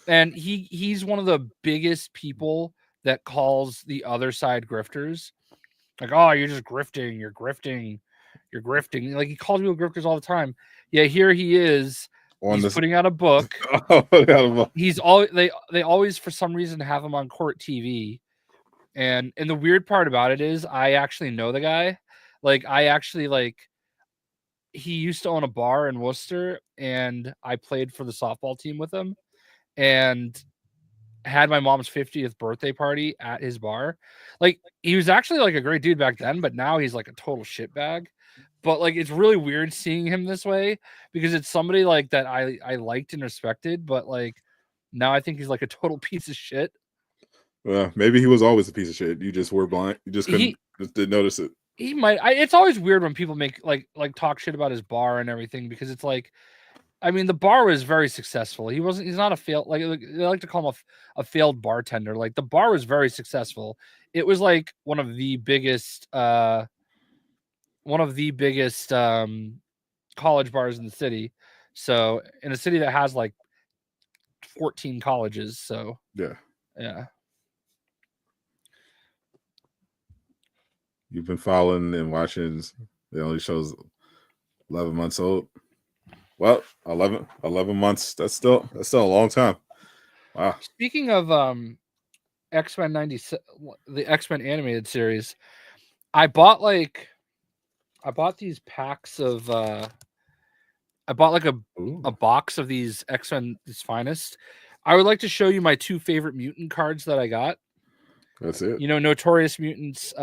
And he's one of the biggest people that calls the other side grifters. Like, oh, you're just grifting, you're grifting, you're grifting. Like, he calls people grifters all the time. Yeah, here he is. He's putting out a book. He's all they always for some reason have him on court TV. And the weird part about it is I actually know the guy. Like, he used to own a bar in Worcester, and I played for the softball team with him, and had my mom's 50th birthday party at his bar. Like, he was actually like a great dude back then, but now he's like a total shitbag. But like, it's really weird seeing him this way because it's somebody like that I liked and respected, but like now I think he's like a total piece of shit. Well, maybe he was always a piece of shit. You just were blind. You just didn't notice it. He might. It's always weird when people make like talk shit about his bar and everything, because it's like, I mean, the bar was very successful. He's not a failed, like they like to call him a failed bartender. Like, the bar was very successful. It was like one of the biggest college bars in the city. So, in a city that has like 14 colleges. So yeah. You've been following and watching the only shows 11 months old. Well, 11 months. That's still a long time. Wow. Speaking of X-Men 97, the X-Men animated series, I bought these packs of I bought like a box of these X-Men Finest. I would like to show you my two favorite mutant cards that I got. That's it. You know, Notorious Mutants,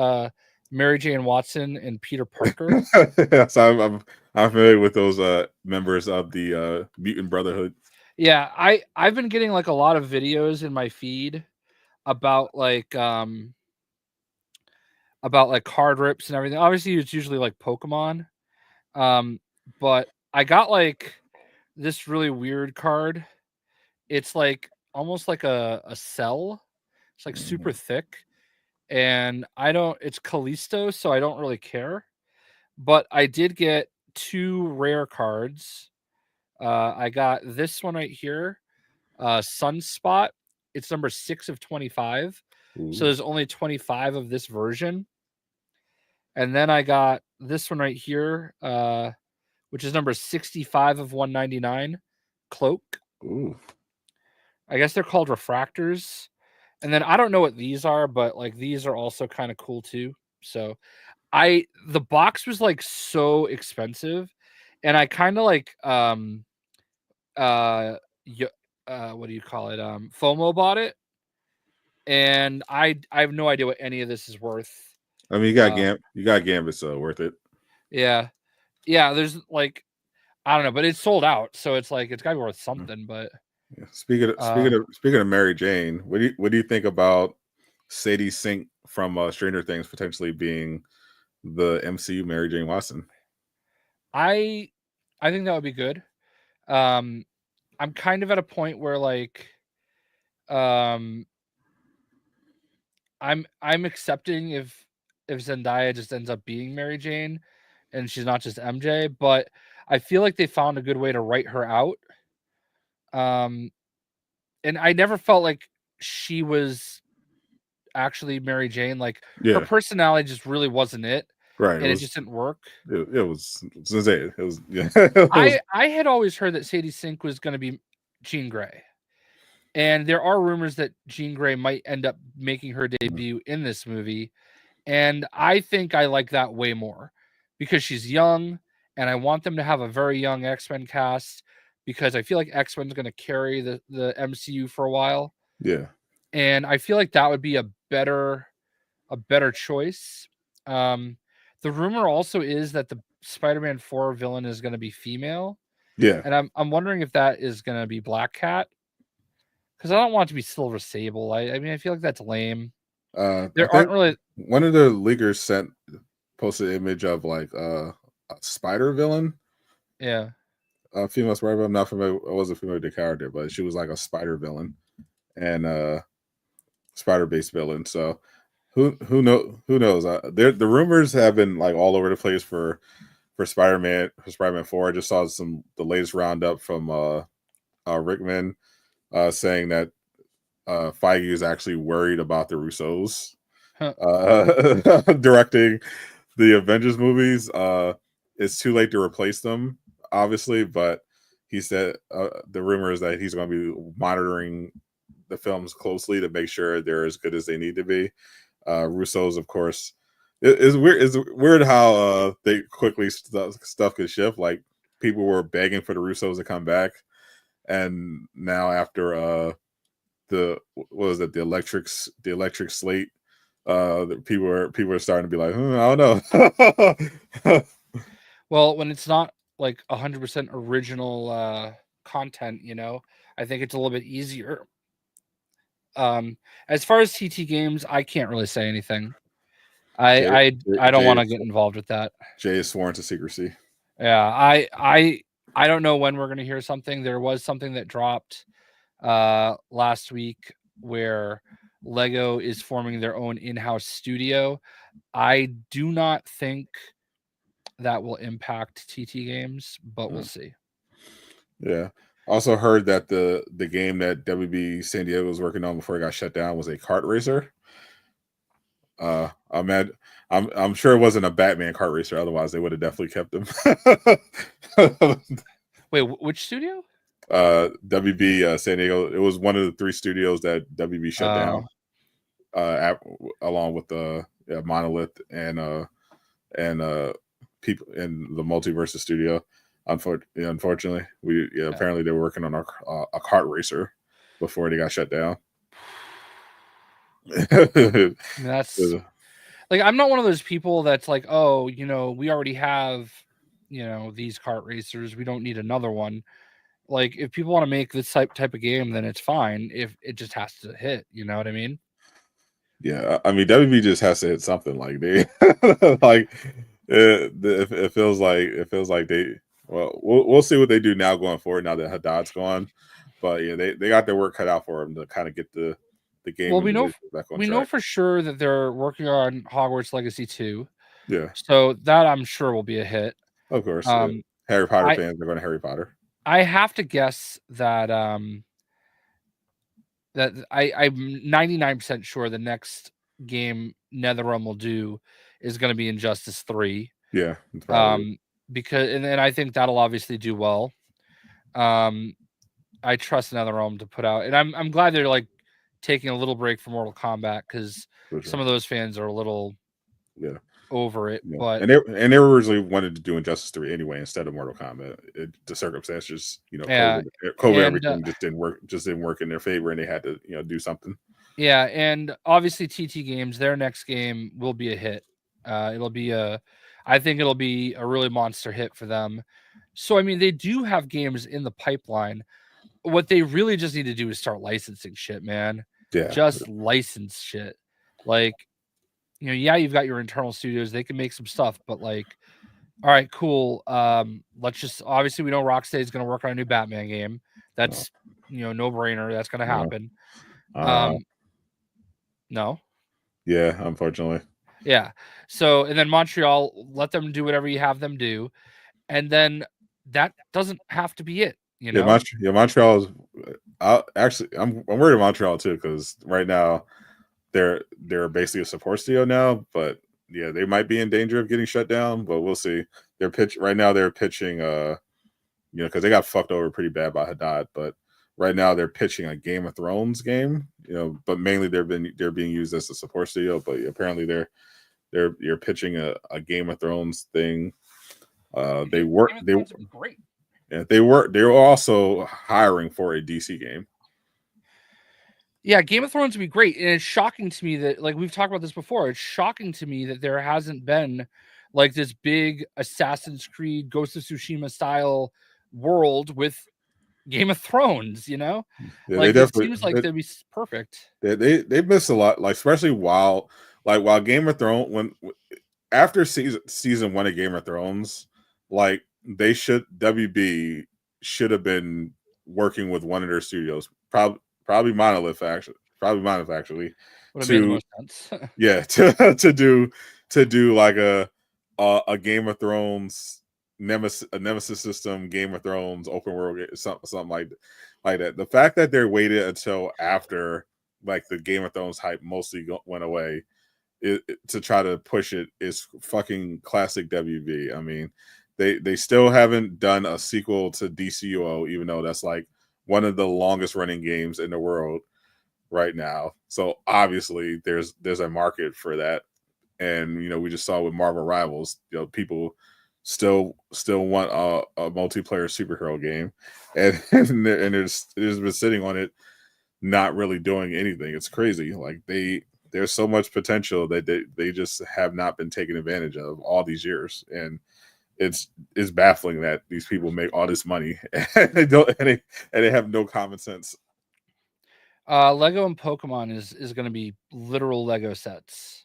Mary Jane Watson and Peter Parker. Yes, I'm familiar with those members of the Mutant Brotherhood. Yeah, I've been getting like a lot of videos in my feed about like card rips and everything. Obviously, it's usually like Pokemon. But I got like this really weird card. It's like almost like a cell. It's like super thick. And it's Callisto, so I don't really care. But I did get two rare cards. I got this one right here, Sunspot. It's number 6 of 25. So there's only 25 of this version. And then I got this one right here, which is number 65 of 199, Cloak. Ooh. I guess they're called refractors. And then I don't know what these are, but like these are also kind of cool too. So the box was like so expensive, and I kind of like what do you call it? FOMO bought it, and I have no idea what any of this is worth. I mean, you got Gambit, so worth it. Yeah. There's like, I don't know, but it's sold out, so it's like it's gotta be worth something. But yeah. Speaking of Mary Jane, what do you think about Sadie Sink from Stranger Things potentially being the MCU Mary Jane Watson? I think that would be good. I'm kind of at a point where like I'm accepting if Zendaya just ends up being Mary Jane and she's not just MJ, but I feel like they found a good way to write her out. And I never felt like she was actually Mary Jane. Like her personality just really wasn't it. Right. And it just didn't work. It was yeah. I had always heard that Sadie Sink was going to be Jean Grey. And there are rumors that Jean Grey might end up making her debut in this movie. And I think I like that way more because she's young and I want them to have a very young X-Men cast because I feel like X-Men's going to carry the MCU for a while. Yeah. And I feel like that would be a better choice. The rumor also is that the Spider-Man 4 villain is going to be female. Yeah. And I'm wondering if that is going to be Black Cat. Because I don't want it to be Silver Sable. I mean, I feel like that's lame. There aren't really. One of the leakers posted an image of like a spider villain. Yeah. A female spider villain. I'm not familiar. I wasn't familiar with the character, but she was like a spider villain and spider based villain. So who knows? The rumors have been like all over the place for Spider-Man 4. I just saw the latest roundup from Rickman saying that Feige is actually worried about the Russos directing the Avengers movies. It's too late to replace them, obviously, but he said the rumor is that he's going to be monitoring the films closely to make sure they're as good as they need to be. Russos, of course, it's weird. It's weird how they quickly stuff could shift. Like people were begging for the Russos to come back, and now after the electric slate, people are starting to be like, I don't know. Well, when it's not like 100% original content, I think it's a little bit easier. As far as TT games, I can't really say anything. I don't want to get involved with that. Jay is sworn to secrecy. Yeah, I don't know when we're going to hear something. There was something that dropped last week where Lego is forming their own in-house studio. I do not think that will impact TT games, but we'll see. Yeah. Also heard that the game that WB San Diego was working on before it got shut down was a kart racer. I'm sure it wasn't a Batman kart racer, otherwise they would have definitely kept him. Wait, which studio? WB San Diego. It was one of the 3 studios that WB shut down. Along with the Monolith and people in the Multiverse studio. Unfortunately, apparently they were working on a kart racer before they got shut down. That's like, I'm not one of those people that's like, oh, we already have, these kart racers. We don't need another one. Like, if people want to make this type of game, then it's fine. If it just has to hit, you know what I mean? Yeah, I mean, WB just has to hit something. Like they, like it feels like they. Well, we'll see what they do now going forward. Now that Haddad's gone, but yeah, they got their work cut out for them to kind of get the game. Well, we know for sure that they're working on Hogwarts Legacy 2. Yeah. So that I'm sure will be a hit. Of course, Harry Potter fans are going to Harry Potter. I have to guess that that I'm 99% sure the next game NetherRealm will do is going to be Injustice 3. Yeah, probably. Because and I think that'll obviously do well. I trust NetherRealm to put out, and I'm glad they're like taking a little break from Mortal Kombat because some of those fans are a little over it. Yeah. But and they originally wanted to do Injustice 3 anyway instead of Mortal Kombat. The circumstances, COVID everything just didn't work in their favor, and they had to do something. Yeah, and obviously TT Games, their next game will be a hit. I think it'll be a really monster hit for them. So I mean, they do have games in the pipeline. What they really just need to do is start licensing shit, man. Yeah, just license shit. Like, you've got your internal studios, they can make some stuff, but like, all right, cool. Let's just obviously we know Rocksteady is going to work on a new Batman game. That's no brainer. That's going to happen. No. Yeah, unfortunately. Yeah. So, and then Montreal, let them do whatever you have them do, and then that doesn't have to be it. Montreal is. I'm worried about Montreal too because right now they're basically a support studio now, but yeah, they might be in danger of getting shut down. But we'll see. They're pitching, because they got fucked over pretty bad by Haddad, but right now they're pitching a Game of Thrones game, but mainly they're being used as a support studio. But apparently they're pitching a Game of Thrones thing. They great. Yeah, they were also hiring for a DC game. Yeah, Game of Thrones would be great, and it's shocking to me that, like we've talked about this before, it's shocking to me that there hasn't been like this big Assassin's Creed, Ghost of Tsushima style world with Game of Thrones. Yeah, like it seems like they'd be perfect. They missed a lot, like especially while Game of Thrones after season 1 of Game of Thrones, like WB should have been working with one of their studios, probably Monolith actually, would have made the most sense. Yeah, to do like a Game of Thrones Nemesis system, Game of Thrones open world, something like that. The fact that they waited until after like the Game of Thrones hype mostly went away to try to push it is fucking classic WB. I mean, they still haven't done a sequel to DCUO, even though that's like one of the longest running games in the world right now. So obviously there's a market for that. And we just saw with Marvel Rivals, people still want a multiplayer superhero game, and there's been sitting on it, not really doing anything. It's crazy. Like there's so much potential that they just have not been taken advantage of all these years, and it's baffling that these people make all this money and they have no common sense. Lego and Pokemon is going to be literal Lego sets.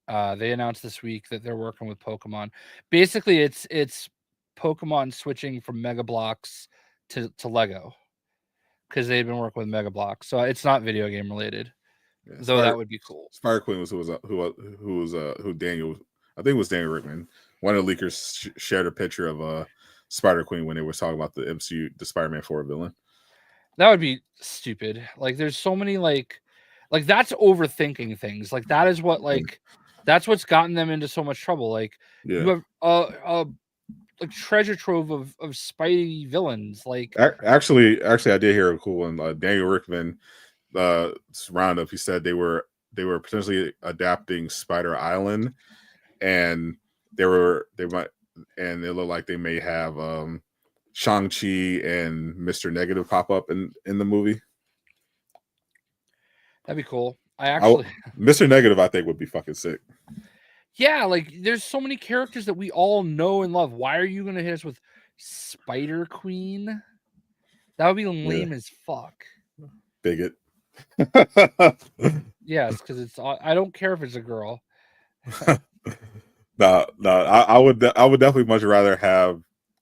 They announced this week that they're working with Pokemon. Basically, it's Pokemon switching from Mega Bloks to Lego because they've been working with Mega Bloks. So it's not video game related, though that would be cool. Spider Queen was who Daniel. I think it was Daniel Rickman. One of the leakers shared a picture of Spider Queen when they were talking about the MCU, the Spider-Man 4 villain. That would be stupid. Like, there's so many like that's overthinking things. Like that is what that's what's gotten them into so much trouble. Like you have a treasure trove of Spidey villains. Like actually, I did hear a cool one. Daniel Rickman roundup. He said they were potentially adapting Spider Island. And it looked like they may have Shang-Chi and Mr. Negative pop up in the movie. That'd be cool. Mr. Negative, I think, would be fucking sick. Yeah, like there's so many characters that we all know and love. Why are you gonna hit us with Spider Queen? That would be lame as fuck. Bigot. Yes, because I don't care if it's a girl. No, I would definitely much rather have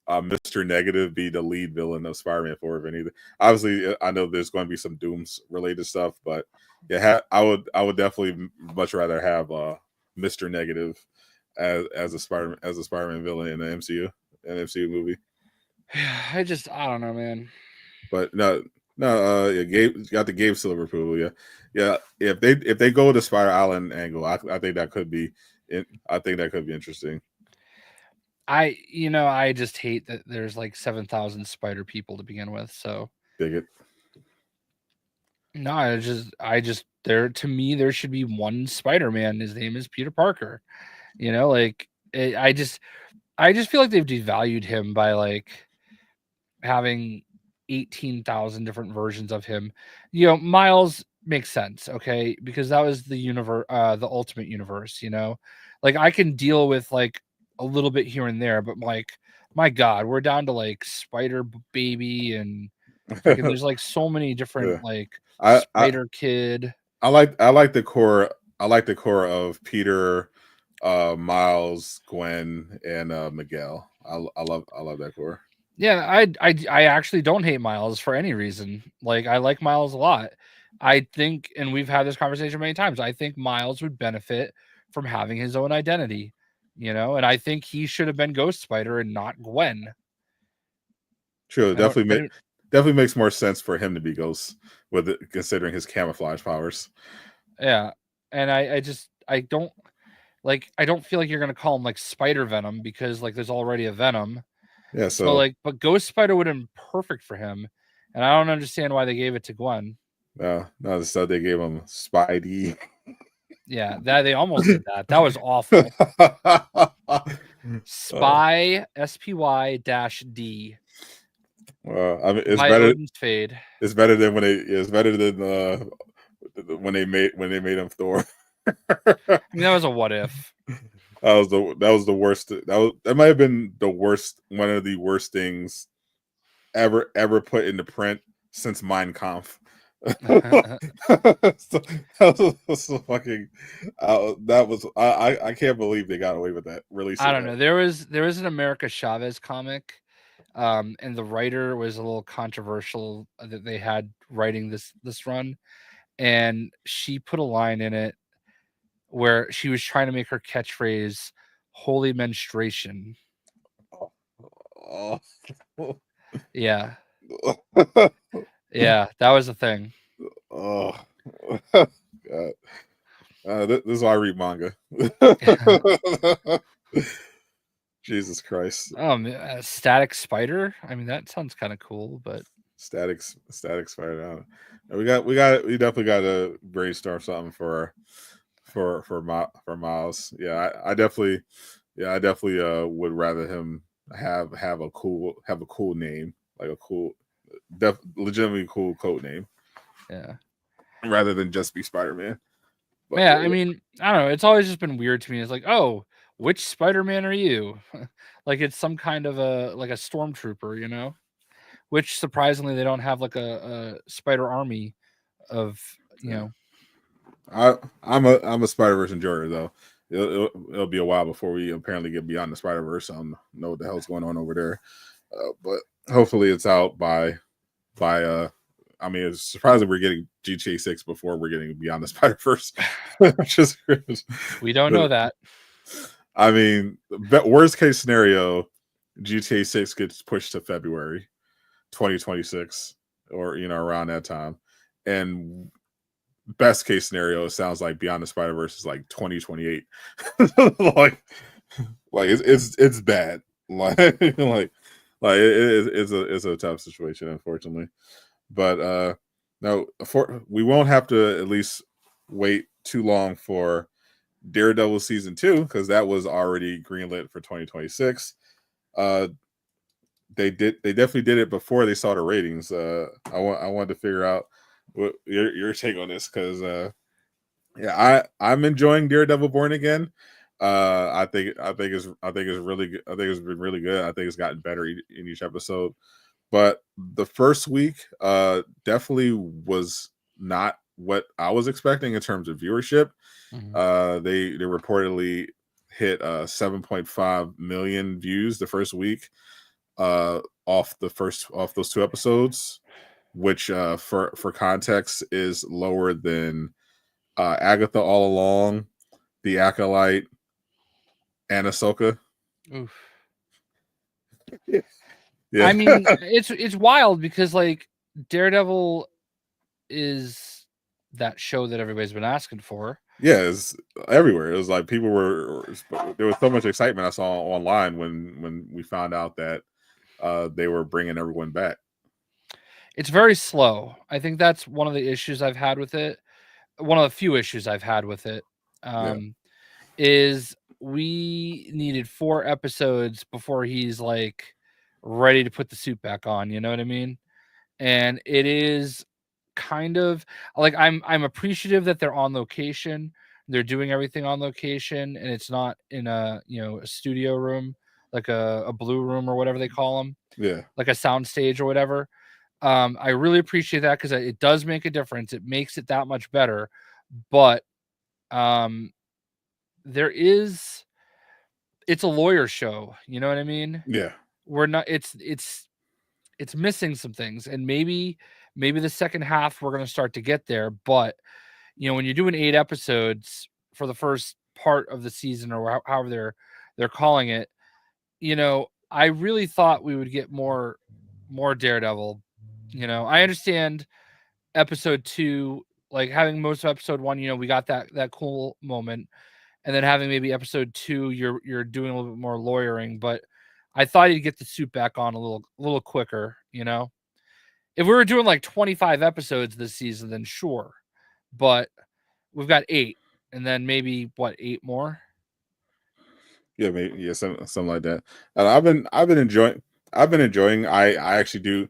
Mr. Negative be the lead villain of Spider-Man 4 if anything. Obviously, I know there's going to be some Dooms related stuff, but yeah, I would definitely much rather have Mr. Negative as a Spider-Man villain in the MCU movie. I don't know, man. But Gabe got the Gabe Silver approval. Yeah. If they go the Spider Island angle, I think that could be I think that could be interesting. I just hate that there's like 7,000 spider people to begin with. So Bigot. no, I just there to me there should be one Spider-Man. His name is Peter Parker. Like I just feel like they've devalued him by like having 18,000 different versions of him. Miles makes sense, okay, because that was the universe, the ultimate universe. Like I can deal with like a little bit here and there, but like my God, we're down to like Spider Baby and freaking. There's like so many different like Spider Kid. I like the core. I like the core of Peter, Miles, Gwen, and Miguel. I love that core. Yeah, I actually don't hate Miles for any reason. Like I like Miles a lot. I think, and we've had this conversation many times, I think Miles would benefit from having his own identity, and I think he should have been Ghost Spider and not Gwen. True, definitely makes more sense for him to be Ghost with it, considering his camouflage powers. Yeah, and I don't feel like you're gonna call him like Spider Venom because like there's already a Venom. Yeah, so like, but Ghost Spider would have been perfect for him, and I don't understand why they gave it to Gwen. No, instead they gave him Spidey. Yeah, they almost did that. That was awful. Spy SPY-D. I mean, it's better. Fade. It's better than when they made him Thor. I mean, that was a what if. That was the worst. That might have been the worst. One of the worst things ever put into print since Mein Kampf. That was fucking. That was. I can't believe they got away with that. Really, I don't know. There was an America Chavez comic, and the writer was a little controversial that they had writing this run, and she put a line in it where she was trying to make her catchphrase "Holy Menstruation." Oh. Yeah. Yeah, that was a thing. Oh, God. This is why I read manga. Jesus Christ. Static Spider. I mean, that sounds kind of cool, but static Spider. We definitely got to brainstorm something for Miles. Yeah, I definitely would rather him have a cool name, like a cool, legitimately cool code name. Yeah. Rather than just be Spider-Man. But, yeah, I mean, I don't know. It's always just been weird to me. It's like, oh, which Spider-Man are you? Like it's some kind of a stormtrooper, which surprisingly they don't have like a spider army of, I'm a Spider-Verse enjoyer though. It'll be a while before we apparently get beyond the Spider-Verse. I don't know what the hell's going on over there, but hopefully it's out by. I mean, it's surprising we're getting GTA 6 before we're getting beyond the Spider-Verse. We don't know that. I mean, worst case scenario, GTA 6 gets pushed to February 2026 or around that time, and best case scenario, it sounds like Beyond the Spider-Verse is like 2028. like it's bad. It's a tough situation, unfortunately. But no, we won't have to at least wait too long for Daredevil season 2 because that was already greenlit for 2026. They definitely did it before they saw the ratings. I wanted to figure out what your take on this because I'm enjoying Daredevil Born Again. I think it's really good. I think it's been really good. I think it's gotten better in each episode. But the first week definitely was not what I was expecting in terms of viewership. Mm-hmm. They reportedly hit 7.5 million views the first week off those 2 episodes, which for context is lower than Agatha All Along, The Acolyte, and Ahsoka. Oof. Yeah. I mean, it's wild because like Daredevil is that show that everybody's been asking for. Yeah, it's everywhere. It was like people there was so much excitement I saw online when we found out that they were bringing everyone back. It's very slow. I think that's one of the issues I've had with it. One of the few issues I've had with it. Yeah, Is we needed 4 episodes before he's like ready to put the suit back on, you know what I mean? And it is kind of like I'm appreciative that they're on location. They're doing everything on location and it's not in a, a studio room, like a blue room or whatever they call them, yeah, like a sound stage or whatever. I really appreciate that because it does make a difference. It makes it that much better. But um there is it's a lawyer show, you know what I mean? yeah, We're not it's missing some things and maybe the second half we're going to start to get there, but when you're doing 8 episodes for the first part of the season or however they're calling it, I really thought we would get more Daredevil. I understand episode 2, like having most of episode 1, we got that cool moment, and then having maybe episode 2 you're doing a little bit more lawyering, but I thought he'd get the suit back on a little quicker. If we were doing like 25 episodes this season, then sure, but we've got 8, and then maybe what, 8 more. yeah, maybe, yeah, something like that. And I've been enjoying. I actually do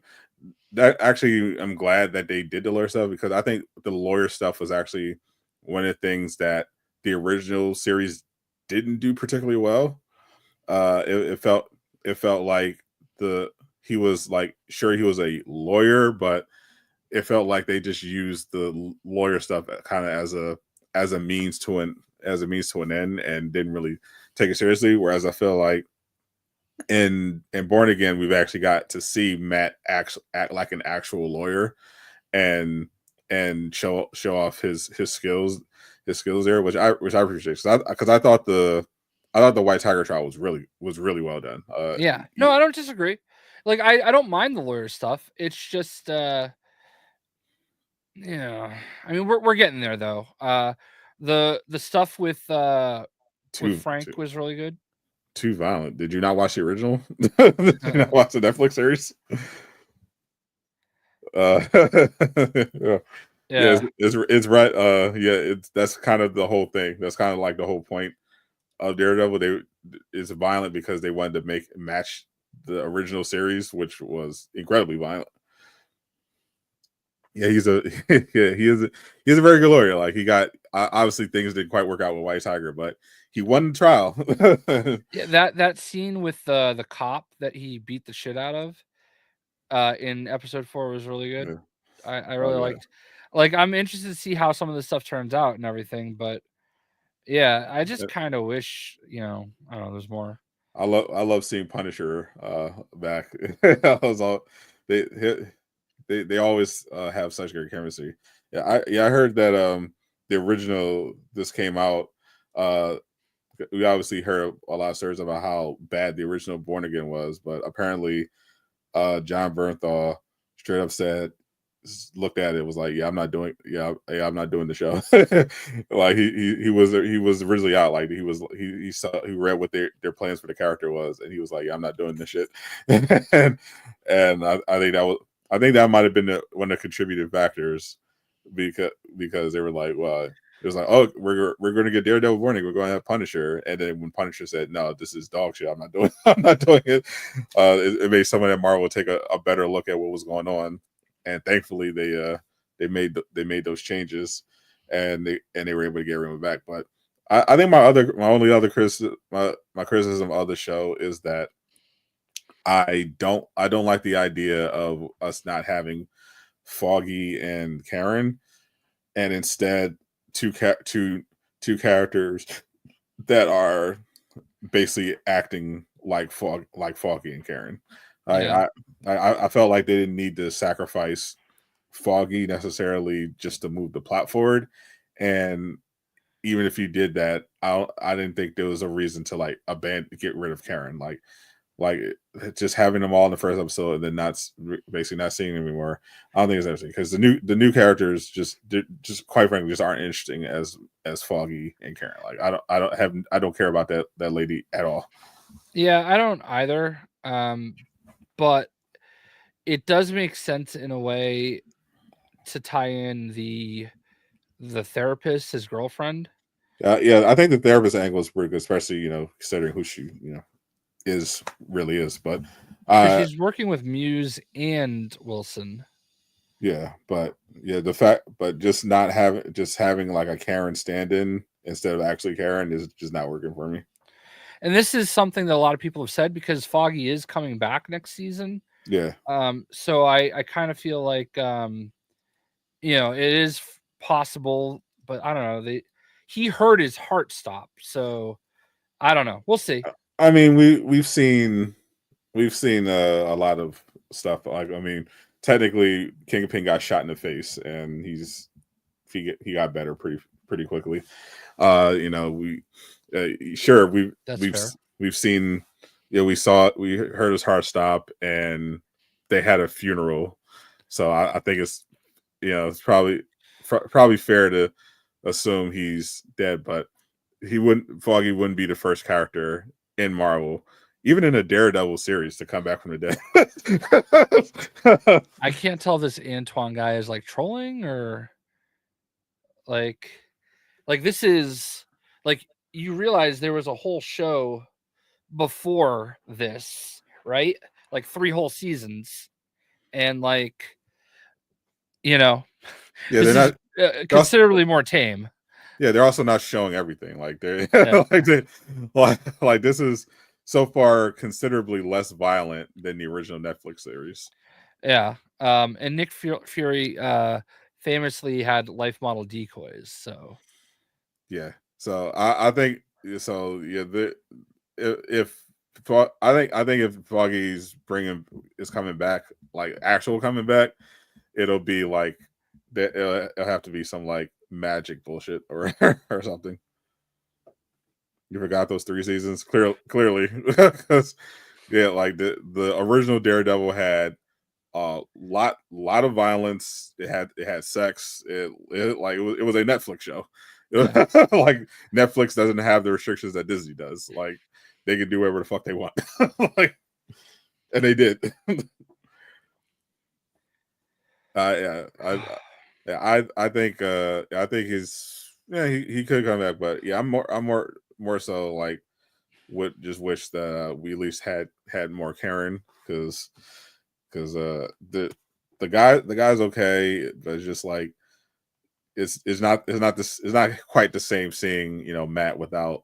that. Actually, I'm glad that they did the lawyer stuff because I think the lawyer stuff was actually one of the things that the original series didn't do particularly well. It felt like the he was like sure he was a lawyer, but it felt like they just used the lawyer stuff kind of as a means to an end and didn't really take it seriously. Whereas I feel like in Born Again, we've actually got to see Matt act like an actual lawyer and show off his skills there, which I appreciate because I thought the White Tiger trial was really well done. Yeah, no, I don't disagree. Like I don't mind the lawyer stuff. It's just yeah, I mean we're getting there though. The stuff with too too Frank was really good. too violent. Did you not watch the original? Did you not watch the Netflix series? Yeah, yeah, Yeah. it's right. Yeah, that's kind of the whole thing. That's kind of like the whole point of Daredevil. It's violent because they wanted to match the original series, which was incredibly violent. Yeah, he is a very good lawyer. Like he got obviously things didn't quite work out with White Tiger, but he won the trial. Yeah, that scene with the cop that he beat the shit out of in episode 4 was really good. Yeah. I Oh really yeah. liked, like, I'm interested to see how some of this stuff turns out and everything, but yeah, I just kind of wish, I don't know, there's more. I love seeing Punisher back. I was all they they always have such great chemistry. I heard that the original this came out. Uh, we obviously heard a lot of stories about how bad the original Born Again was, but apparently John Bernthal straight up said looked at it was like I'm not doing the show. Like he was originally out, like he saw he read what their plans for the character was, and he was like, yeah, I'm not doing this shit. And I think that might have been one of the contributing factors because they were like, well, it was like, oh, we're going to get Daredevil Warning, we're going to have Punisher, and then when Punisher said, no, this is dog shit, I'm not doing I'm not doing it. It made someone at Marvel take a better look at what was going on, and thankfully they made those changes, and they were able to get Raymond back. But I think my criticism of the show is that I don't like the idea of us not having Foggy and Karen, and instead two characters that are basically acting like Foggy and Karen. I, Yeah. I I felt like they didn't need to sacrifice Foggy necessarily just to move the plot forward, and even if you did that, I didn't think there was a reason to like get rid of Karen. Like like just having them all in the first episode and then basically not seeing them anymore. I don't think it's interesting because the new characters just quite frankly just aren't interesting as Foggy and Karen. Like I don't care about that lady at all. Yeah, I don't either. But it does make sense in a way to tie in the therapist, his girlfriend. Yeah, I think the therapist angle is pretty good, especially considering who she really is. But she's working with Muse and Wilson. Yeah, but just not having like a Karen stand-in instead of actually Karen is just not working for me. And this is something that a lot of people have said because Foggy is coming back next season. Yeah. So I kind of feel like it is possible, but I don't know. He heard his heart stop, so I don't know. We'll see. I mean, we've seen a lot of stuff. Like, I mean, technically, Kingpin got shot in the face, and he got better pretty quickly. We've seen, we heard his heart stop, and they had a funeral. So I think it's it's probably fair to assume he's dead, but Foggy wouldn't be the first character in Marvel, even in a Daredevil series, to come back from the dead. I can't tell if this Antoine guy is like trolling or like this is like, you realize there was a whole show before this, right? Like 3 whole seasons, and yeah, they're not considerably more tame. Yeah, they're also not showing everything. Like they're like this is so far considerably less violent than the original Netflix series. Yeah. And Nick Fury famously had life model decoys. So yeah. So I think so. Yeah. If Foggy's is coming back, like actual coming back, it'll be like that. It'll have to be some like magic bullshit or something. You forgot those 3 seasons clearly because like the original Daredevil had a lot of violence. It had sex. It was a Netflix show. Yeah. Like Netflix doesn't have the restrictions that Disney does. Like they can do whatever the fuck they want. Like, and they did. I think he could come back, but yeah, I'm more so like would just wish that we at least had more Karen because the guy's okay, but it's just like it's not quite the same seeing Matt without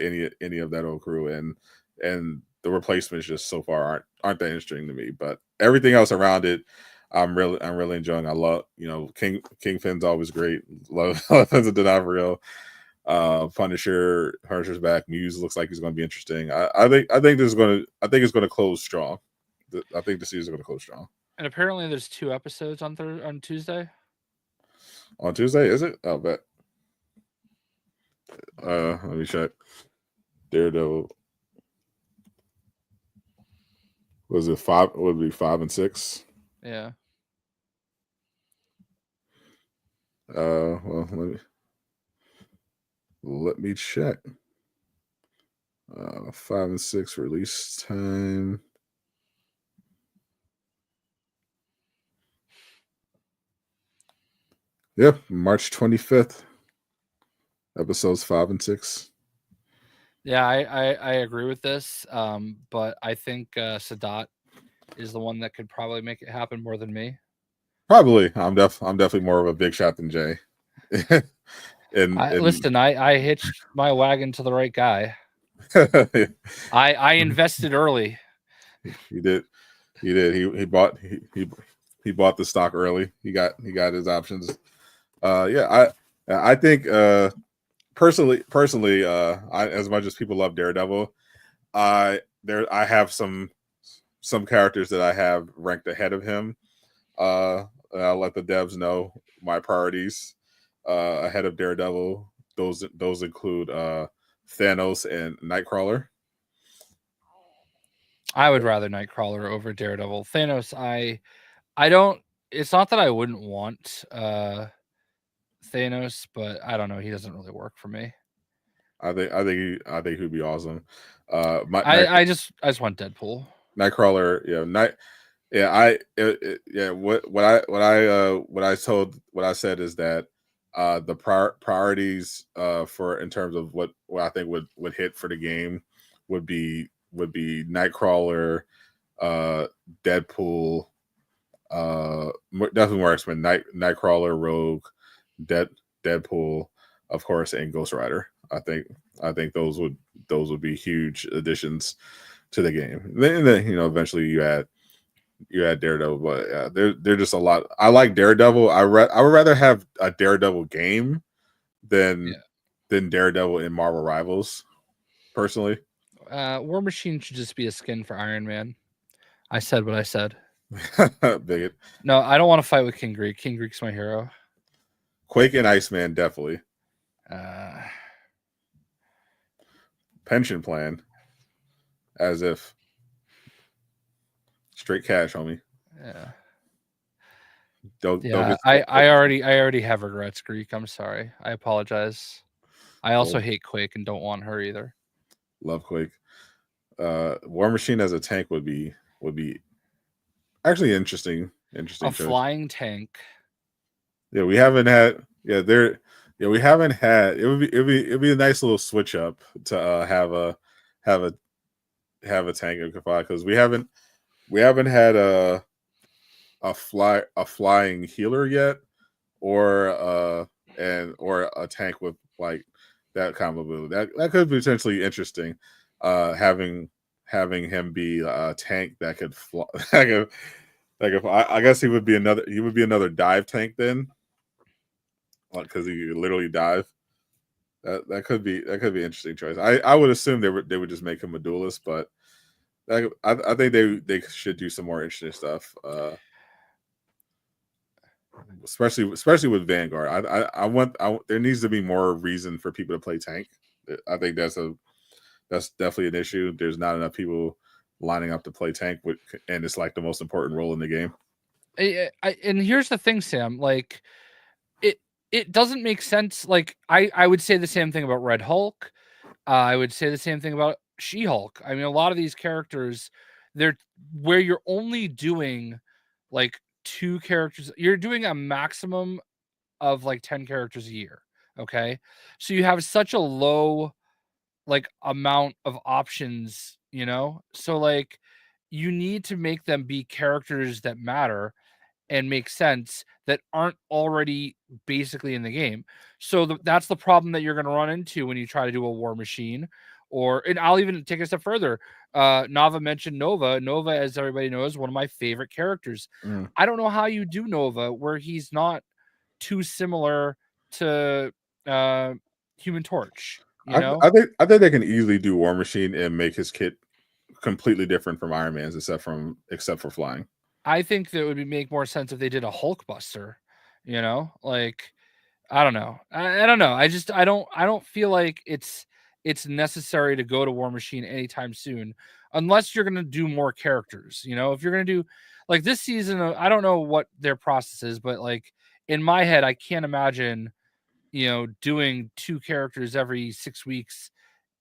any of that old crew, and the replacements just so far aren't that interesting to me, but everything else around it I'm really enjoying. I love Kingpin's always great. Love Sons of D'Onofrio. Punisher's back. Muse looks like he's going to be interesting. I think it's going to close strong. I think the season's going to close strong. And apparently, there's 2 episodes on Tuesday. On Tuesday, is it? I'll bet. Let me check. Daredevil. Was it 5? Would it be 5 and 6? Yeah. Well, let me check. 5 and 6 release time. Yep, March 25th. Episodes 5 and 6. Yeah, I agree with this. But I think Sadot is the one that could probably make it happen more than me. Probably. I'm definitely more of a big shot than Jay. Listen, I hitched my wagon to the right guy. I invested early. He did. He bought the stock early. He got his options. I think personally, as much as people love Daredevil, I have some characters that I have ranked ahead of him. I'll let the devs know my priorities ahead of Daredevil. Those include Thanos and Nightcrawler. I would rather Nightcrawler over Daredevil. Thanos, I don't. It's not that I wouldn't want Thanos, but I don't know. He doesn't really work for me. I think he'd be awesome. I just want Deadpool. Nightcrawler, what I said is that the priorities for in terms of what I think would hit for the game would be Nightcrawler, Deadpool, definitely more X-Men, Nightcrawler, Rogue, Deadpool, of course, and Ghost Rider. I think those would be huge additions to the game. Then eventually you add Daredevil, but they're just a lot. I like Daredevil. I would rather have a Daredevil game than Daredevil in Marvel Rivals. Personally, War Machine should just be a skin for Iron Man. I said what I said. Bigot. No, I don't want to fight with King Greek. King Greek's my hero. Quake and Iceman definitely. Pension plan, as if straight cash, homie. Yeah. Don't I already have regrets, Greek. I'm sorry. I apologize. I also hate Quake and don't want her either. Love Quake. War Machine as a tank would be actually interesting. A choice. Flying tank. Yeah, we haven't had. We haven't had. It'd be a nice little switch up to have a tank that can fly, because we haven't had a flying healer yet, or a tank with like that kind of ability. That could be potentially interesting. Having him be a tank that could fly. I guess he would be another dive tank then, because he could literally dive. That could be an interesting choice. I would assume they would just make him a duelist, but I think they should do some more interesting stuff. Especially with Vanguard. There needs to be more reason for people to play tank. I think that's definitely an issue. There's not enough people lining up to play tank, and it's like the most important role in the game. And here's the thing, Sam. Like, it doesn't make sense. Like, I would say the same thing about Red Hulk. I would say the same thing about She-Hulk. I mean, a lot of these characters, they're where you're only doing like 2 characters. You're doing a maximum of like 10 characters a year. Okay. So you have such a low like amount of options, so like you need to make them be characters that matter and make sense, that aren't already basically in the game. So that's the problem that you're going to run into when you try to do a War Machine. And I'll even take it a step further. Nava mentioned Nova. Nova, as everybody knows, one of my favorite characters. I don't know how you do Nova where he's not too similar to Human Torch. I think they can easily do War Machine and make his kit completely different from Iron Man's, except for flying. I think that it would make more sense if they did a Hulk Buster. Like, I don't know. I don't know. I don't feel like it's necessary to go to War Machine anytime soon, unless you're going to do more characters. If you're going to do like this season, I don't know what their process is, but like in my head, I can't imagine, doing 2 characters every 6 weeks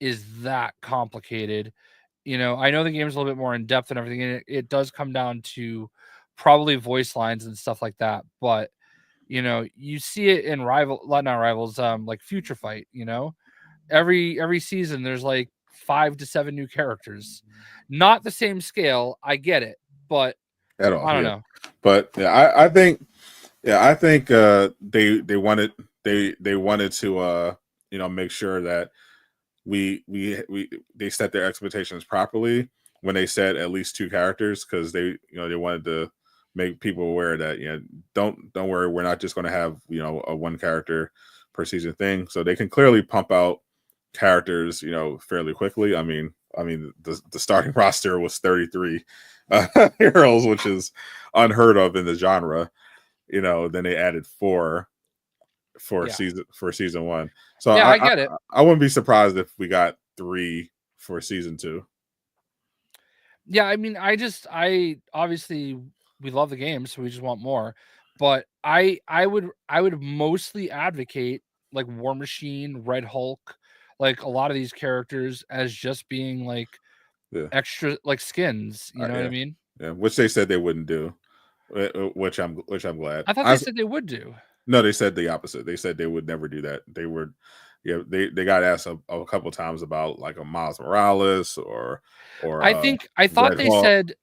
is that complicated. I know the game's a little bit more in depth and everything, and it does come down to probably voice lines and stuff like that. But, you see it in Rivals, like Future Fight, every season there's like 5 to 7 new characters. Not the same scale. I get it, but at all. I don't know. But yeah, I think they wanted to make sure that they set their expectations properly when they said at least 2 characters, because they wanted to make people aware that don't worry, we're not just going to have a 1 character per season thing. So they can clearly pump out characters fairly quickly. I mean the starting roster was 33 heroes, which is unheard of in the genre. Then they added 4 for season 1. So yeah, I get it. I wouldn't be surprised if we got 3 for season 2. Yeah, I mean, I obviously we love the game, so we just want more. But I would mostly advocate like War Machine, Red Hulk, like a lot of these characters as just being like Yeah, extra like skins. You know what I yeah, mean? yeah. Which they said they wouldn't do, which I'm glad. I thought they said they would do. No, they said the opposite. They said they would never do that. They were, yeah, they got asked a couple times about like a Miles Morales or I thought Red they Hawk. said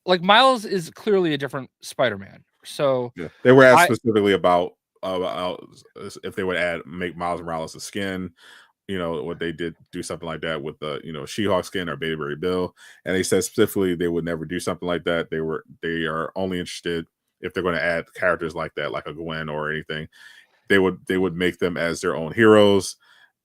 like Miles is clearly a different Spider-Man. So Yeah, they were asked I specifically about if they would make Miles Morales a skin. You know, what they did do something like that with the She-Hulk skin or Beta Ray Bill, and they said specifically they would never do something like that. They are only interested if they're going to add characters like that, like a Gwen or anything. They would make them as their own heroes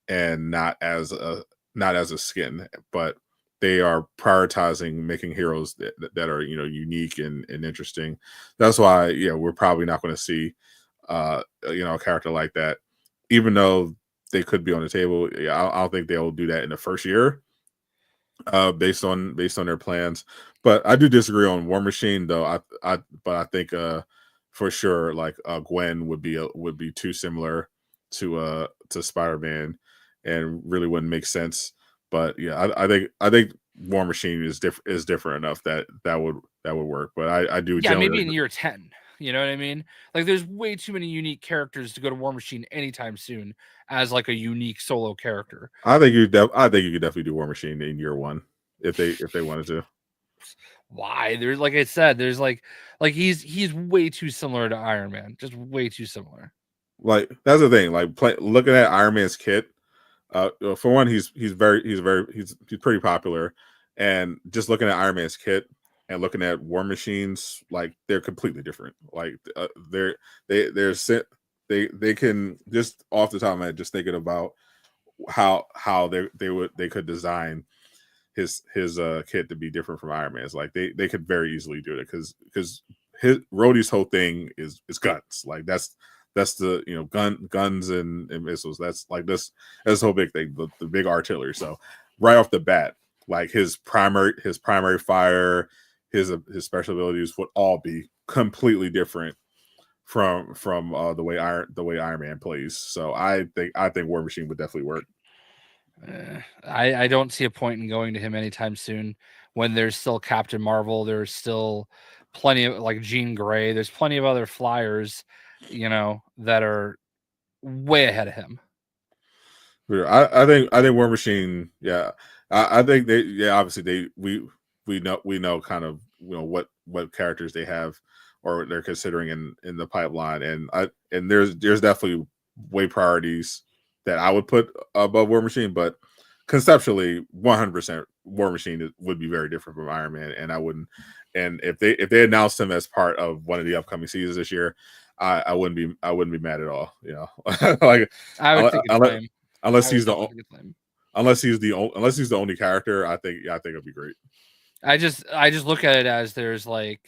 and not as a skin, but they are prioritizing making heroes that are unique and interesting. That's why we're probably not going to see a character like that, even though they could be on the table. Yeah, I don't think they'll do that in the first year, based on their plans. But I do disagree on War Machine, though. But I think for sure, like Gwen would be too similar to Spider-Man, and really wouldn't make sense. But yeah, I think War Machine is different enough that would work. But I do yeah, generally maybe in agree. year 10. You know what I mean? Like there's way too many unique characters to go to War Machine anytime soon as like a unique solo character. I think you could definitely do War Machine in year one if they wanted to. Why? There's like I said, there's like he's way too similar to Iron Man. Just way too similar. Like that's the thing. Like looking at Iron Man's kit, for one, he's pretty popular, and just looking at Iron Man's kit and looking at War Machines, like they're completely different. Like they're they can, just off the top of my head, just thinking about how they could design his kit to be different from Iron Man's. Like they could very easily do it because his Rhodey's whole thing is guns. Like that's the guns and missiles. That's like that's the whole big thing, the big artillery. So right off the bat, like his primary fire, his special abilities would all be completely different from the way Iron Man plays. So I think War Machine would definitely work. I don't see a point in going to him anytime soon when there's still Captain Marvel. There's still plenty of like Jean Grey. There's plenty of other flyers, that are way ahead of him. I think War Machine. Yeah, I think obviously we know kind of what characters they have or they're considering in the pipeline, and there's definitely way priorities that I would put above War Machine, but conceptually 100% War Machine would be very different from Iron Man, and I wouldn't. And if they announced him as part of one of the upcoming seasons this year, I wouldn't be mad at all. Like I would think it's lame. unless he's the only character, I think it'd be great. I just look at it as there's like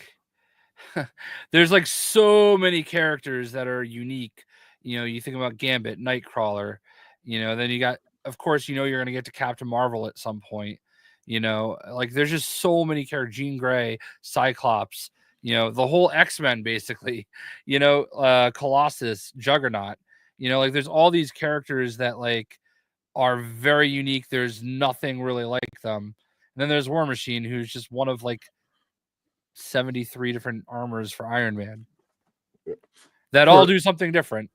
so many characters that are unique. You think about Gambit, Nightcrawler, then you got, of course, you're going to get to Captain Marvel at some point. Like there's just so many characters, Jean Grey, Cyclops, the whole X-Men basically, Colossus, Juggernaut, like there's all these characters that like are very unique. There's nothing really like them. And then there's War Machine, who's just one of like 73 different armors for Iron Man that all do something different.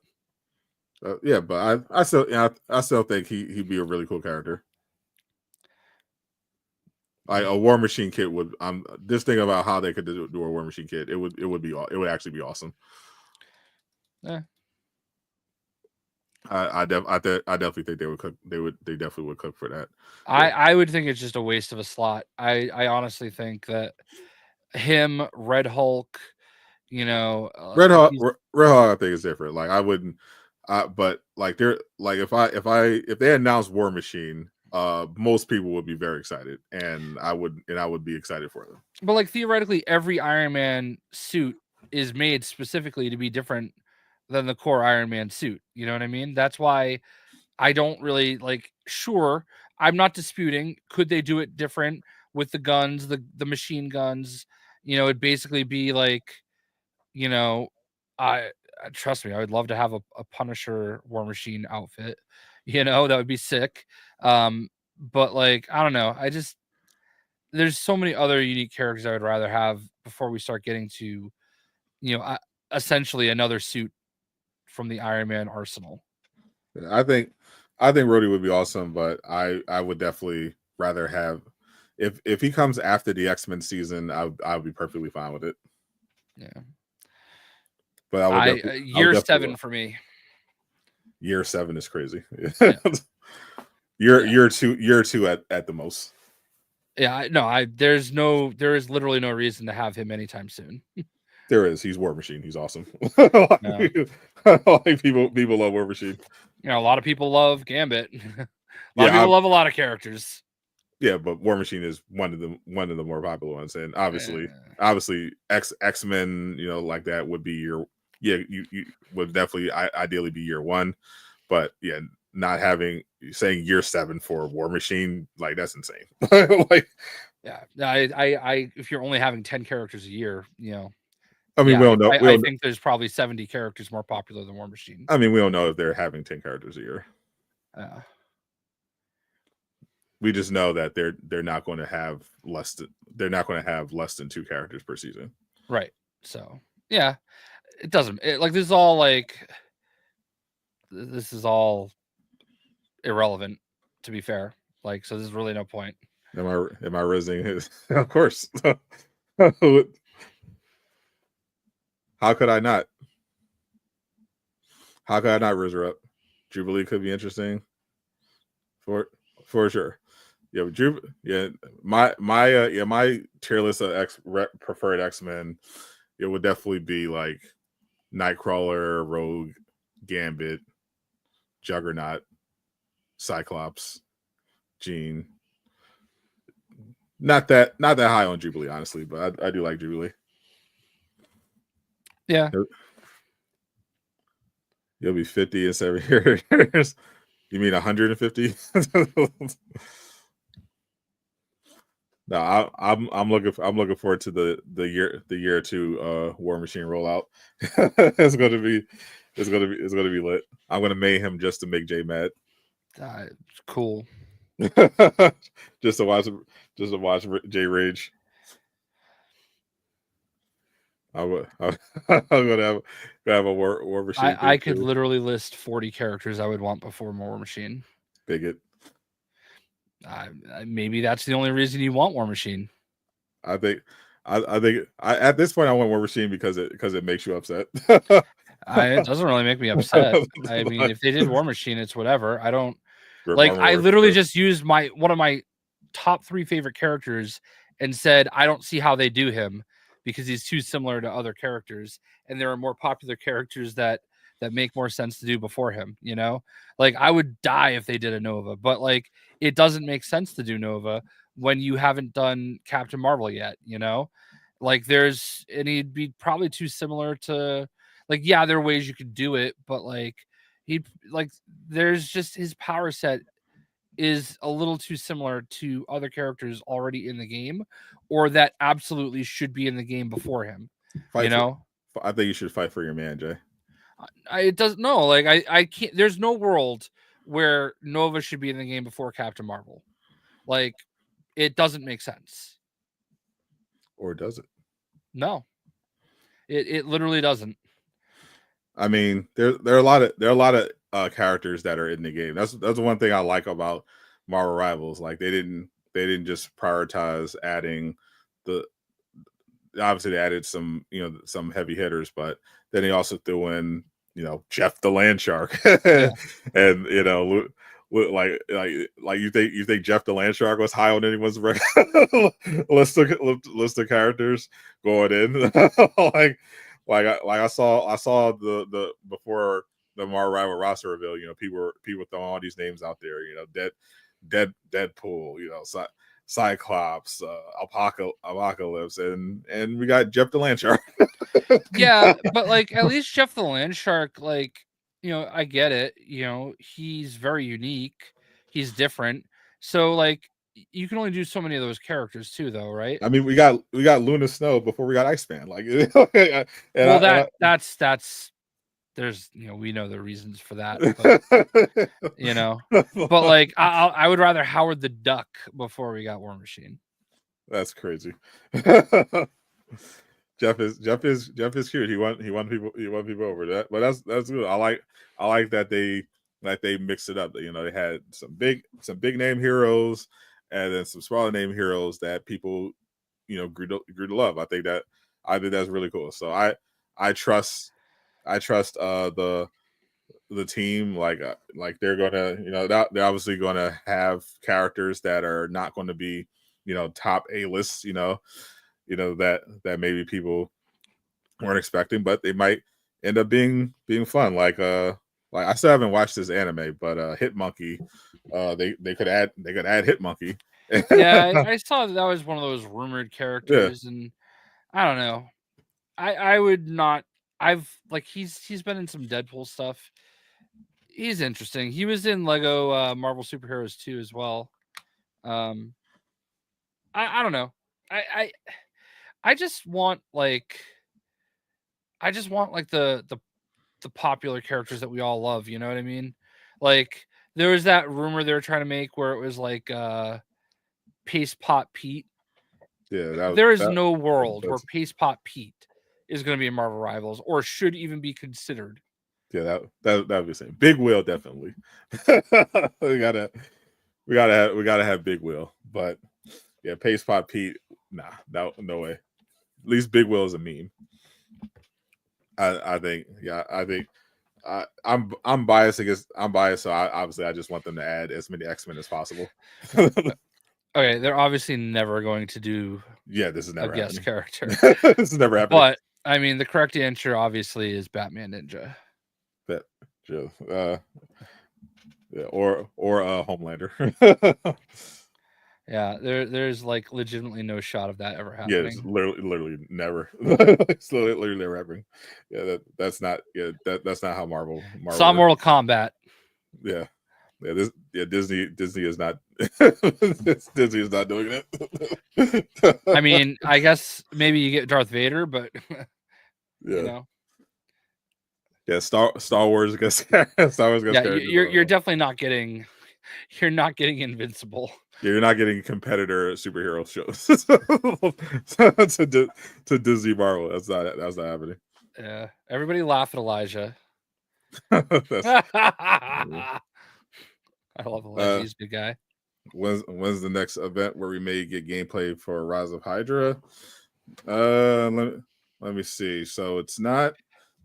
Yeah, but I still think he'd be a really cool character. Like a War Machine kit would. I'm just thinking about how they could do a War Machine kit. It would actually be awesome. Yeah. I definitely think they would cook. They definitely would cook for that. I would think it's just a waste of a slot. I honestly think that him, Red Hulk, Red Hawk, I think is different. Like I wouldn't, but like they're like if they announced War Machine, most people would be very excited, and I would be excited for them. But like theoretically, every Iron Man suit is made specifically to be different than the core Iron Man suit. You know what I mean? That's why I don't really like. Sure, I'm not disputing. Could they do it different with the guns, the machine guns. It'd basically be like, I trust me, I would love to have a Punisher War Machine outfit. That would be sick. But like, I don't know. There's so many other unique characters I would rather have before we start getting to, essentially another suit from the Iron Man arsenal. I think Rhodey would be awesome, but I would definitely rather have if he comes after the X-Men season, I would be perfectly fine with it. Yeah. But I would year 7 for me. Year 7 is crazy. Yeah. year two at the most. Yeah, there is literally no reason to have him anytime soon. There is. He's War Machine. He's awesome. Like people love War Machine. A lot of people love Gambit. A lot of people love a lot of characters. Yeah, but War Machine is one of the more popular ones, and obviously X-Men, like that would be you would definitely ideally be year 1, but yeah, not saying year 7 for War Machine, like that's insane. Like, yeah, I if you're only having 10 characters a year, I mean, we don't know. I think there's probably 70 characters more popular than War Machine. I mean, we don't know if they're having 10 characters a year. We just know that they're not going to have less than 2 characters per season. Right. So yeah, it doesn't like this is all irrelevant, to be fair. Like, so there's really no point. Am I raising his? Of course. How could I not? How could I not raise her up? Jubilee could be interesting. For sure. Yeah, my tier list of preferred X-Men, it would definitely be like Nightcrawler, Rogue, Gambit, Juggernaut, Cyclops, Jean. Not that high on Jubilee, honestly, but I do like Jubilee. Yeah. You'll be 50 in 7 years. You mean 150? No, I'm looking forward to the year 2 War Machine rollout. It's gonna be lit. I'm gonna mayhem just to make Jay mad. Cool. just to watch Jay rage. I'm gonna have a War Machine. I could literally list 40 characters I would want before War Machine. Bigot. Maybe that's the only reason you want War Machine. I think at this point I want War Machine because it makes you upset. It doesn't really make me upset. I mean, if they did War Machine, it's whatever. I don't like. I literally just used one of my top 3 favorite characters and said I don't see how they do him because he's too similar to other characters, and there are more popular characters that make more sense to do before him. Like I would die if they did a Nova, but like it doesn't make sense to do Nova when you haven't done Captain Marvel yet. Like and he'd be probably too similar to. Like, yeah, there are ways you could do it, but there's just his power set is a little too similar to other characters already in the game, or that absolutely should be in the game before him. I think you should fight for your man, Jay. It doesn't. No, like I can't. There's no world where Nova should be in the game before Captain Marvel. Like, it doesn't make sense. Or does it? No, it literally doesn't. I mean, there are a lot of characters that are in the game. That's one thing I like about Marvel Rivals. Like they didn't just prioritize adding obviously they added some heavy hitters, but then they also threw in Jeff the Land Shark. Yeah. And like you think Jeff the Land Shark was high on anyone's list of characters going in. I saw the before the Marvel Rival roster reveal, people throwing all these names out there, Deadpool, Cyclops, Apocalypse, and we got Jeff the Land Shark. Yeah, but like at least Jeff the Land Shark, like, I get it. He's very unique. He's different. So like, you can only do so many of those characters too, though, right? I mean, we got Luna Snow before we got Iceman. Like, that's there's we know the reasons for that, but like I would rather Howard the Duck before we got War Machine. That's crazy. Jeff is cute. He won people over that, but that's good. I like that they mixed it up. They had some big name heroes and then some smaller name heroes that people grew to love. I think that's really cool. So I trust the team, like they're gonna they're obviously gonna have characters that are not going to be top A-list, that maybe people weren't expecting, but they might end up being fun. Like I still haven't watched this anime, but Hitmonkey, they could add Hitmonkey. Yeah, I saw that was one of those rumored characters, and I don't know. I would not. He's been in some Deadpool stuff. He's interesting. He was in Lego Marvel Superheroes 2 as well. I don't know. I just want the popular characters that we all love. You know what I mean? Like there was that rumor they were trying to make where it was like Paste Pot Pete. Yeah, there is no world where Paste Pot Pete is going to be in Marvel Rivals or should even be considered. Yeah, that would be the same. Big Wheel, definitely. we gotta have Big Wheel, but yeah, Paste Pot Pete, nah, no way. At least Big Wheel is a meme. I think I'm biased, so obviously I just want them to add as many X-Men as possible. Okay, they're obviously never going to do this is never a guest character. This is never happening. But I mean, the correct answer obviously is Batman Ninja. Or Homelander. Yeah, there's like legitimately no shot of that ever happening. Yeah, it's literally never. It's literally never happening. Yeah, that's not how Marvel saw Mortal Kombat. Yeah. Disney is not Disney is not doing it. I mean, I guess maybe you get Darth Vader, but yeah, Star Wars against Star Wars. Yeah, you're definitely not getting. You're not getting Invincible. Yeah, you're not getting competitor superhero shows to Disney Marvel. That's not happening. Yeah, everybody laugh at Elijah. I love Elijah. He's a good guy. When's the next event where we may get gameplay for Rise of Hydra? Let me see. So it's not.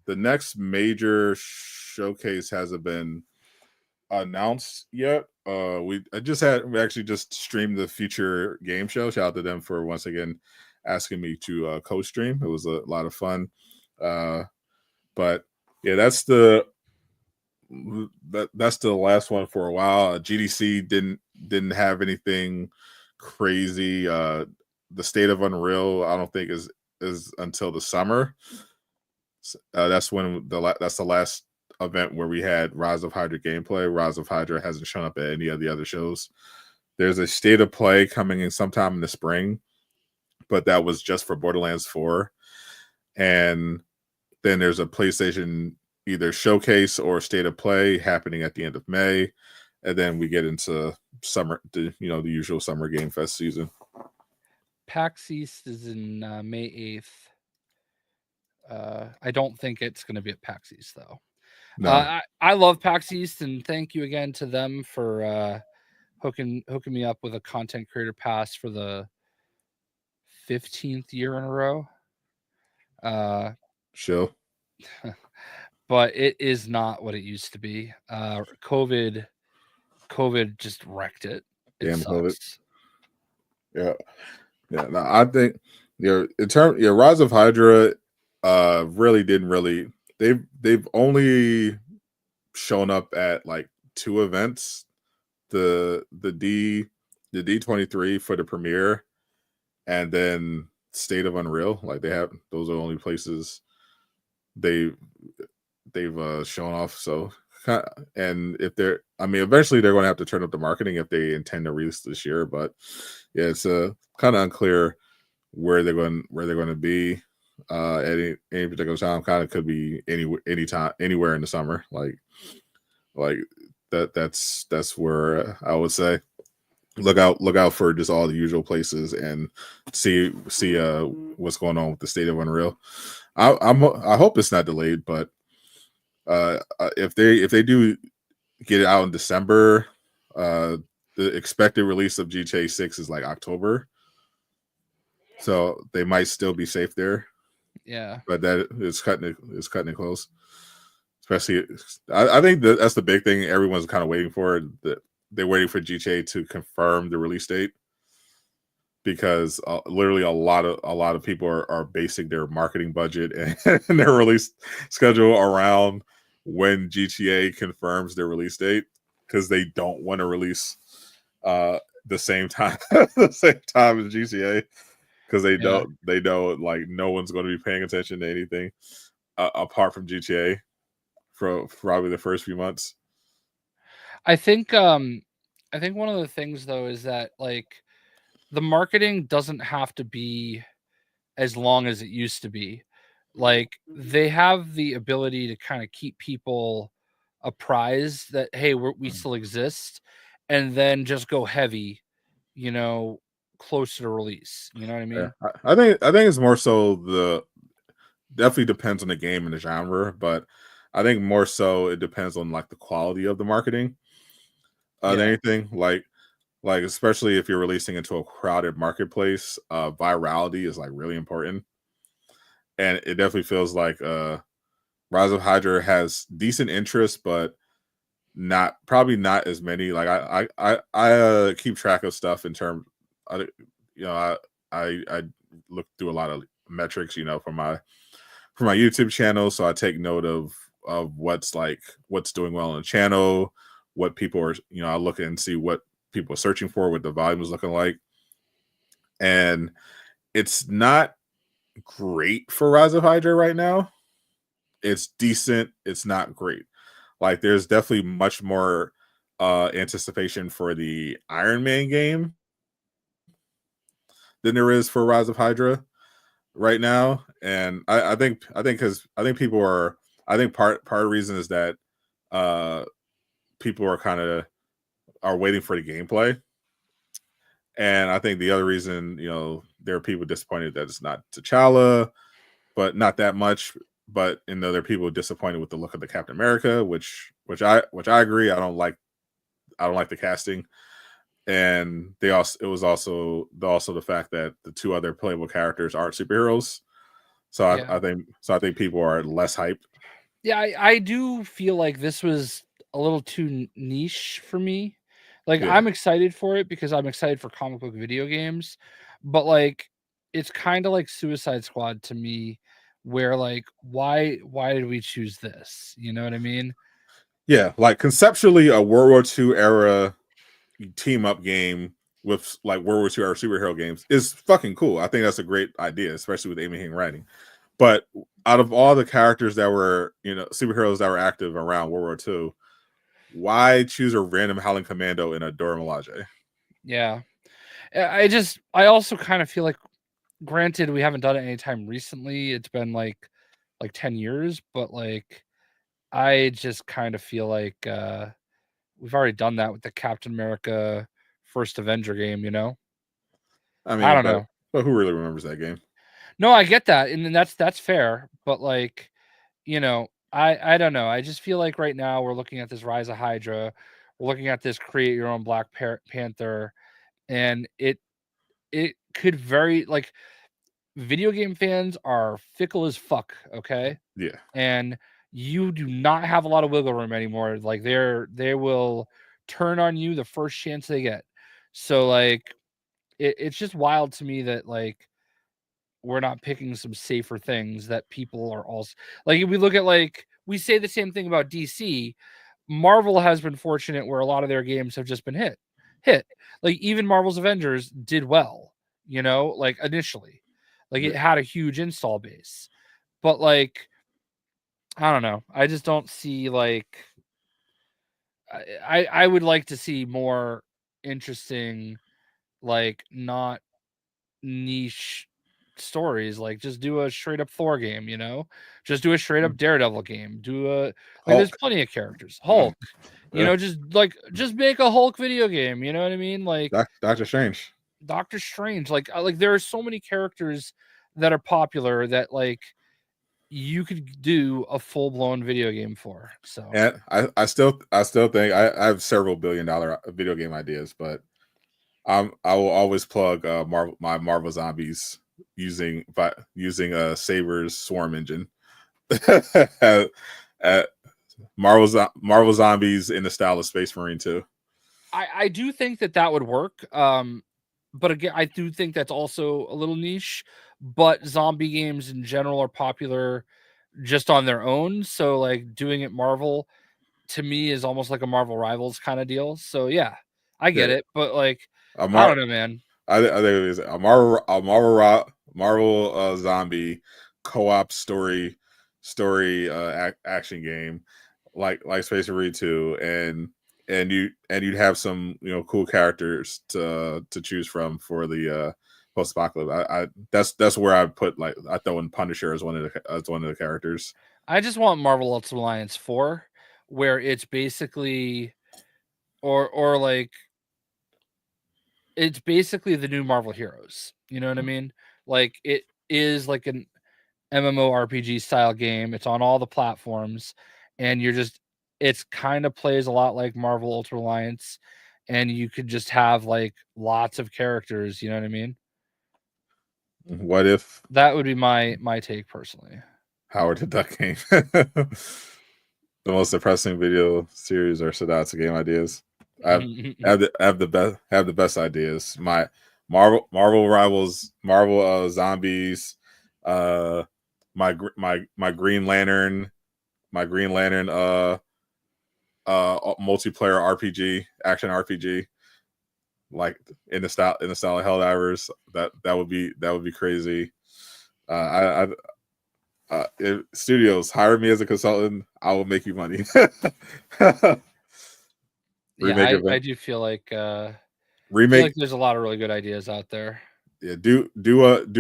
The next major showcase hasn't been announced yet. We actually just streamed the Future Game Show. Shout out to them for once again asking me to co-stream. It was a lot of fun. But yeah, that's the last one for a while. GDC didn't have anything crazy. The State of Unreal, I don't think is until the summer. That's when that's the last event where we had Rise of Hydra gameplay. Rise of Hydra hasn't shown up at any of the other shows. There's a State of Play coming in sometime in the spring, but that was just for Borderlands 4. And then there's a PlayStation either showcase or State of Play happening at the end of May. And then we get into summer, the usual summer Game Fest season. PAX East is in May 8th. I don't think it's going to be at PAX East, though. No. I love PAX East, and thank you again to them for hooking me up with a content creator pass for the 15th year in a row. Sure. But it is not what it used to be. COVID just wrecked it. It sucks. COVID. Yeah. No, I think Rise of Hydra really didn't they've only shown up at like 2 events, the D23 for the premiere and then State of Unreal. Like those are the only places they've shown off. So and if they're, I mean, eventually they're going to have to turn up the marketing if they intend to release this year. But yeah, it's kind of unclear where they're going to be at any particular time. Kind of could be anytime, anywhere in the summer. Like that's where I would say look out for just all the usual places and see what's going on with the state of Unreal. I hope it's not delayed, but if they do get it out in December, the expected release of GTA 6 is like October, so they might still be safe there. Yeah, but that is cutting it close. Especially, I think that's the big thing everyone's kind of waiting for. That they're waiting for GTA to confirm the release date, because literally a lot of people are basing their marketing budget and their release schedule around when GTA confirms their release date, because they don't want to release the same time as GTA, because they know like no one's going to be paying attention to anything apart from GTA for probably the first few months. I think one of the things though is that like the marketing doesn't have to be as long as it used to be. Like they have the ability to kind of keep people apprised that hey, we still exist, and then just go heavy, closer to release. You know what I mean? Yeah. I think it's more so definitely depends on the game and the genre, but I think more so it depends on like the quality of the marketing than anything. Like especially if you're releasing into a crowded marketplace, virality is like really important. And it definitely feels like Rise of Hydra has decent interest, but probably not as many. Like I keep track of stuff in terms, I look through a lot of metrics, for my YouTube channel, so I take note of what's doing well on the channel, what people are, I look and see what people are searching for, what the volume is looking like, and it's not great for Rise of Hydra right now. It's decent, it's not great. Like there's definitely much more anticipation for the Iron Man game than there is for Rise of Hydra right now. And I think people are, I think part of the reason is that people are waiting for the gameplay. And I think the other reason, there are people disappointed that it's not T'Challa, but not that much. But there are people disappointed with the look of the Captain America, which I agree. I don't like the casting. And it was also the fact that the two other playable characters aren't superheroes. So I think people are less hyped. Yeah, I do feel like this was a little too niche for me. Like I'm excited for it because I'm excited for comic book video games, but like it's kind of like Suicide Squad to me, where like why did we choose this? You know what I mean? Yeah, like conceptually a World War II era team up game with like World War II era superhero games is fucking cool. I think that's a great idea, especially with Amy Hing writing. But out of all the characters that were, superheroes that were active around World War II, why choose a random Howling Commando in a Dora Milaje? Yeah. I also kind of feel like, granted, we haven't done it anytime recently. It's been like 10 years, but like, I just kind of feel like we've already done that with the Captain America First Avenger game, I mean, I don't know. But who really remembers that game? No, I get that. And then that's fair. But like, I don't know. I just feel like right now we're looking at this Rise of Hydra. We're looking at this Create Your Own Black Panther. And it could very like video game fans are fickle as fuck. Okay. Yeah. And you do not have a lot of wiggle room anymore. Like they will turn on you the first chance they get. So like it's just wild to me that like we're not picking some safer things that people are also like. If we look at like we say the same thing about DC, Marvel has been fortunate where a lot of their games have just been hit. Like even Marvel's Avengers did well, like initially. Like it had a huge install base. But like I don't know. I just don't see like I would like to see more interesting, like not niche stories. Like just do a straight up Thor game, you know, just do a straight up Daredevil game. There's Hulk. plenty of characters. Hulk, you Yeah. know, just make a Hulk video game. You know what I mean? Like Doctor Strange. Doctor Strange. Like there are so many characters that are popular that like you could do a full blown video game for. So And I still think I have several $billion video game ideas, but I will always plug my Marvel Zombies using Saber's Swarm engine. at Marvel Zombies in the style of Space Marine 2. I do think that would work. But again, I do think that's also a little niche. But zombie games in general are popular just on their own. So like doing it Marvel to me is almost like a Marvel Rivals kind of deal. So yeah, I get it. But like I don't know, man. I think it is a Marvel zombie co-op story action game like Space Marine 2, and you'd have some cool characters to choose from for the post-apocalypse. That's where I put I throw in Punisher as one of the characters. I just want Marvel Ultimate Alliance 4, where it's basically or like it's basically the new Marvel heroes. You know what I mean? Like it is like an MMORPG style game. It's on all the platforms, and it's kind of plays a lot like Marvel Ultimate Alliance, and you could just have like lots of characters. You know what I mean? What if that would be my take personally? Howard the Duck game. The most depressing video series or Sadot The Game ideas. I have the best ideas. My Marvel Rivals, Marvel Zombies, my Green Lantern, multiplayer RPG, action RPG, like in the style of Helldivers. That would be crazy. If studios hire me as a consultant, I will make you money. Yeah, I do feel like there's a lot of really good ideas out there. Yeah, do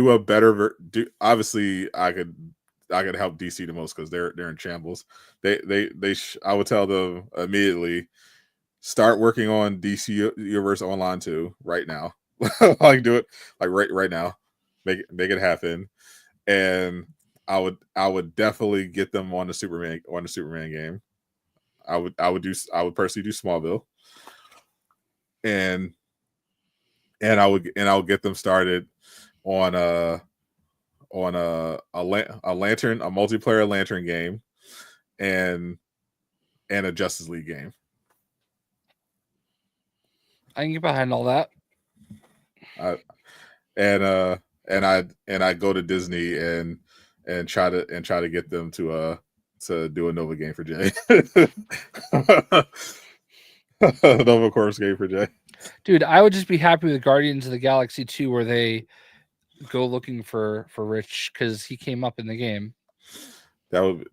a better obviously I could help DC the most because they're in shambles. I would tell them immediately, start working on DC Universe Online 2 right now. Like do it like right now. Make it happen. And I would definitely get them on the Superman game. I would personally do Smallville. And I'll get them started on a multiplayer lantern game and a Justice League game. I can get behind all that. I go to Disney and try to get them to do a Nova game for Jay. Nova Corps game for Jay. Dude, I would just be happy with Guardians of the Galaxy 2 where they go looking for Rich because he came up in the game. That would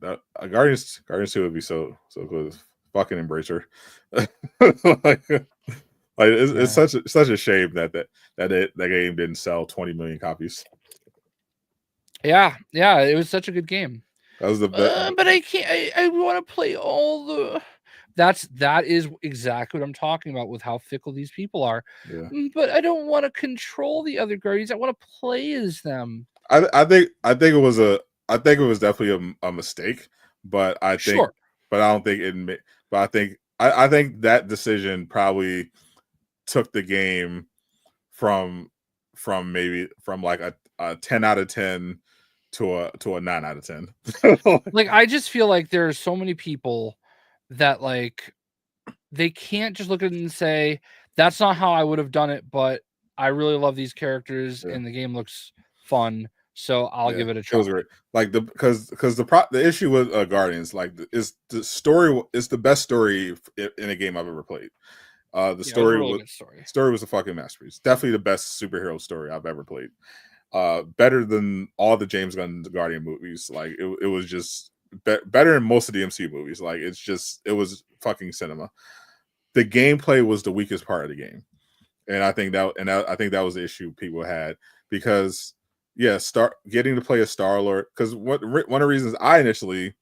Guardians 2 would be so good. Fucking embrace her. It's such a shame that game didn't sell 20 million copies. Yeah, it was such a good game. That was the best. But I can't. I want to play all the. That is exactly what I'm talking about with how fickle these people are. Yeah. But I don't want to control the other Guardians. I want to play as them. I think it was definitely a mistake, but I think sure. But I don't think it. But I think that decision probably took the game from like a 10 out of 10 to a 9 out of 10. Like I just feel like there are so many people that like they can't just look at it and say that's not how I would have done it, but I really love these characters and the game looks fun, so I'll give it a try. It was great. Like because the issue with Guardians is the story is the best story in a game I've ever played. The story was a fucking masterpiece. Definitely the best superhero story I've ever played. Better than all the James Gunn Guardian movies. Like it was just better than most of the MCU movies. Like it was fucking cinema. the gameplay was the weakest part of the game, and I think that was the issue people had because getting to play a Star-Lord, because one of the reasons I initially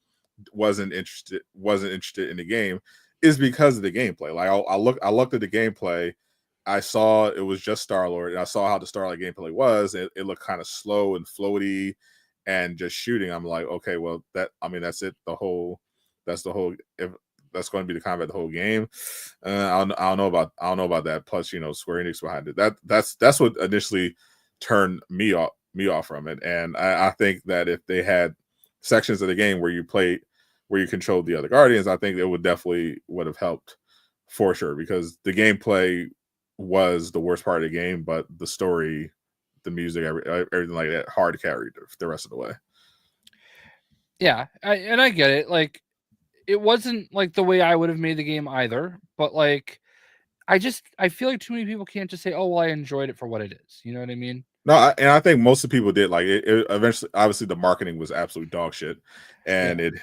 wasn't interested in the game is because of the gameplay. Like I looked at the gameplay, I saw it was just Star-Lord, and I saw how the Star-Lord gameplay was. It looked kind of slow and floaty and just shooting. I'm like, okay, well that's it. That's the whole. If that's going to be the combat the whole game, I don't know about that. Plus, Square Enix behind it. That's what initially turned me off from it. And I think that if they had sections of the game where you controlled the other Guardians, I think it would have helped for sure, because the gameplay was the worst part of the game, but the story, the music, everything like that hard carried the rest of the way. Yeah, I get it. Like, it wasn't like the way I would have made the game either, but like I feel like too many people can't just say, "Oh, well, I enjoyed it for what it is." You know what I mean? No, and I think most of the people did. Like, it eventually, obviously, the marketing was absolute dog shit, and it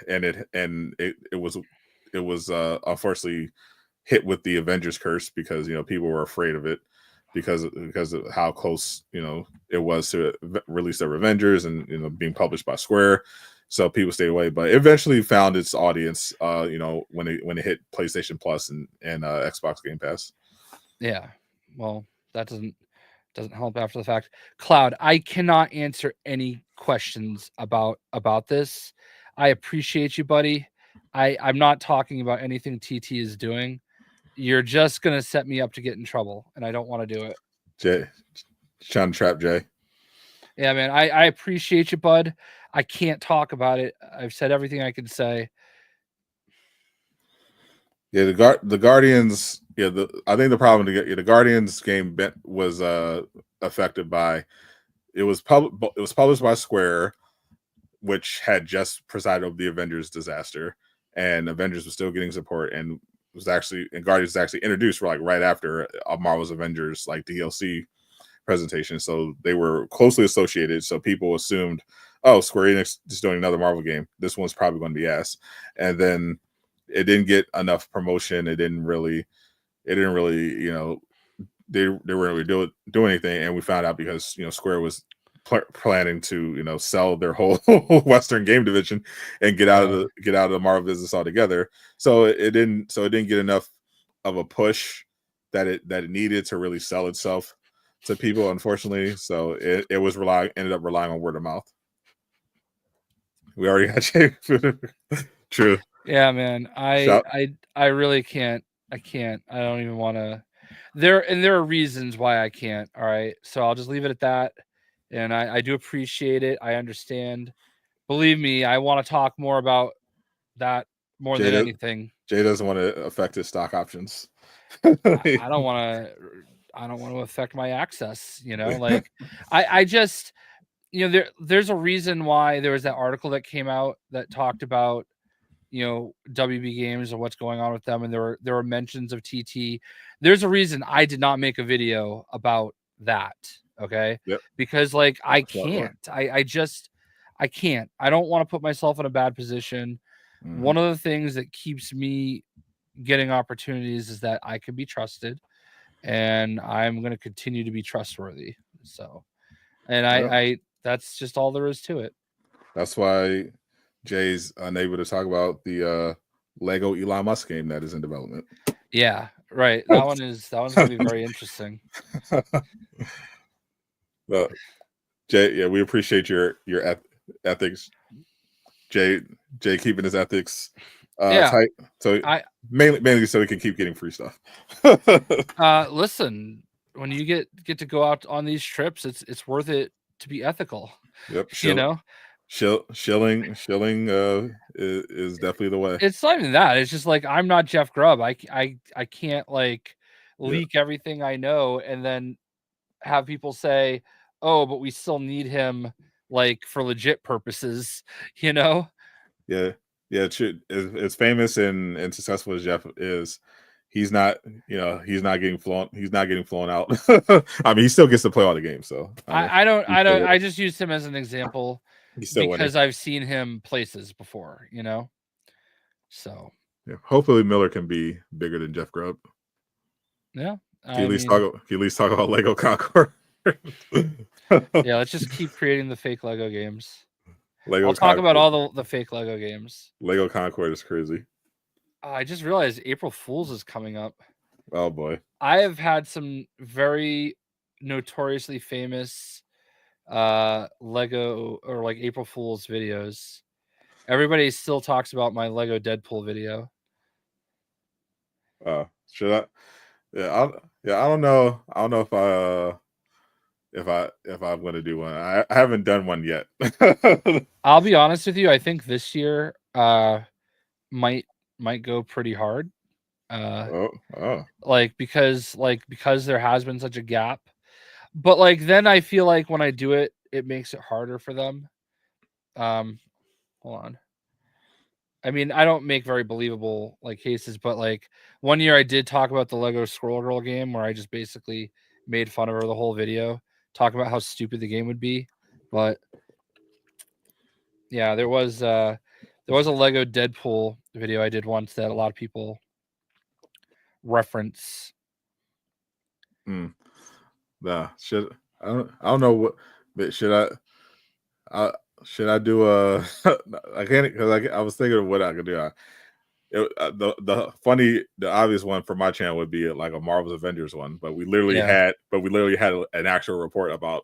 was unfortunately hit with the Avengers curse, because people were afraid of it because of how close it was to release their Avengers and being published by Square. So people stayed away, but it eventually found its audience. When it hit PlayStation Plus and Xbox Game Pass. Yeah, well, that doesn't help after the fact. Cloud, I cannot answer any questions about this. I appreciate you, buddy. I'm not talking about anything TT is doing. You're just gonna set me up to get in trouble, and I don't want to do it. Jay, trying to trap Jay. Yeah, man, I appreciate you, bud. I can't talk about it. I've said everything I can say. Yeah, the Guardians. Yeah, I think the problem the Guardians game was affected by it was published by Square, which had just presided over the Avengers disaster, and Avengers was still getting support, and Guardians was actually introduced right after Marvel's Avengers DLC presentation, so they were closely associated. So people assumed, oh, Square Enix is doing another Marvel game. This one's probably going to be ass. And then it didn't get enough promotion. It didn't really, they weren't really do anything. And we found out because Square was planning to sell their whole Western game division and get out of the Marvel business altogether. So it didn't get enough of a push that it needed to really sell itself to people, unfortunately. So it ended up relying on word of mouth. We already got Jay. True. Yeah, man. I really can't. I don't even want to. There are reasons why I can't. All right. So I'll just leave it at that. And I do appreciate it. I understand. Believe me, I want to talk more about that more than anything. Jay doesn't want to affect his stock options. I don't want to affect my access. Like I just, there's a reason why there was that article that came out that talked about, WB Games and what's going on with them. And there were mentions of TT. There's a reason I did not make a video about that. Okay. Yep. Because I can't, I can't, I don't want to put myself in a bad position. Mm-hmm. One of the things that keeps me getting opportunities is that I can be trusted, and I'm going to continue to be trustworthy. So, and I that's just all there is to it. That's why Jay's unable to talk about the Lego Elon Musk game that is in development. Yeah, right. That one's going to be very interesting. Well, Jay, we appreciate your ethics. Jay keeping his ethics tight. So mainly so we can keep getting free stuff. Listen, when you get to go out on these trips, it's worth it to be ethical. Yep. Shilling is definitely the way. It's not even that. It's just I'm not Jeff Grubb. I can't leak everything I know and then have people say, oh, but we still need him for legit purposes, Yeah. True. As famous and successful as Jeff is, he's not getting flown out. I mean, he still gets to play all the games. So I just used him as an example because winning. I've seen him places before, So hopefully Miller can be bigger than Jeff Grubb. Yeah. Can you at least talk about Lego Concord? Yeah, let's just keep creating the fake Lego games. Lego Talk about all the fake Lego games. Lego Concord is crazy. I just realized April Fool's is coming up. Oh boy. I have had some very notoriously famous Lego or like April Fool's videos. Everybody still talks about my Lego Deadpool video. Should I? Yeah, I don't know. I don't know if I'm going to do one. I haven't done one yet. I'll be honest with you. I think this year might go pretty hard. Because there has been such a gap. But like then I feel like when I do it, it makes it harder for them. Hold on. I mean, I don't make very believable like cases, but like one year I did talk about the Lego Squirrel Girl game where I just basically made fun of her the whole video, talking about how stupid the game would be. But yeah, there was a Lego Deadpool video I did once that a lot of people reference. Nah, I don't know what, but should I do I can't, because I was thinking of what I could do. The obvious one for my channel would be like a Marvel's Avengers one, but we literally had an actual report about